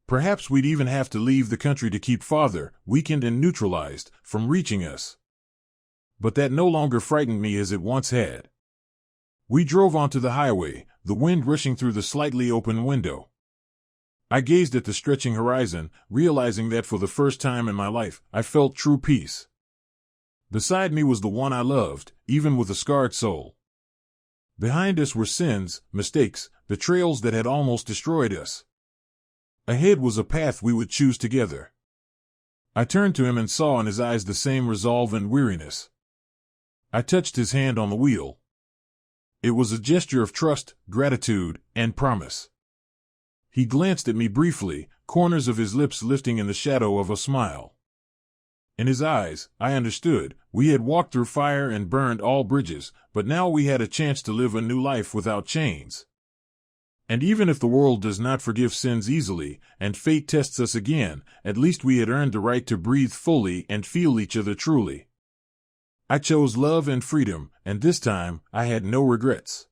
Perhaps we'd even have to leave the country to keep Father, weakened and neutralized, from reaching us. But that no longer frightened me as it once had. We drove onto the highway, the wind rushing through the slightly open window. I gazed at the stretching horizon, realizing that for the first time in my life, I felt true peace. Beside me was the one I loved, even with a scarred soul. Behind us were sins, mistakes, betrayals that had almost destroyed us. Ahead was a path we would choose together. I turned to him and saw in his eyes the same resolve and weariness. I touched his hand on the wheel. It was a gesture of trust, gratitude, and promise. He glanced at me briefly, corners of his lips lifting in the shadow of a smile. In his eyes, I understood, we had walked through fire and burned all bridges, but now we had a chance to live a new life without chains. And even if the world does not forgive sins easily, and fate tests us again, at least we had earned the right to breathe fully and feel each other truly. I chose love and freedom, and this time, I had no regrets.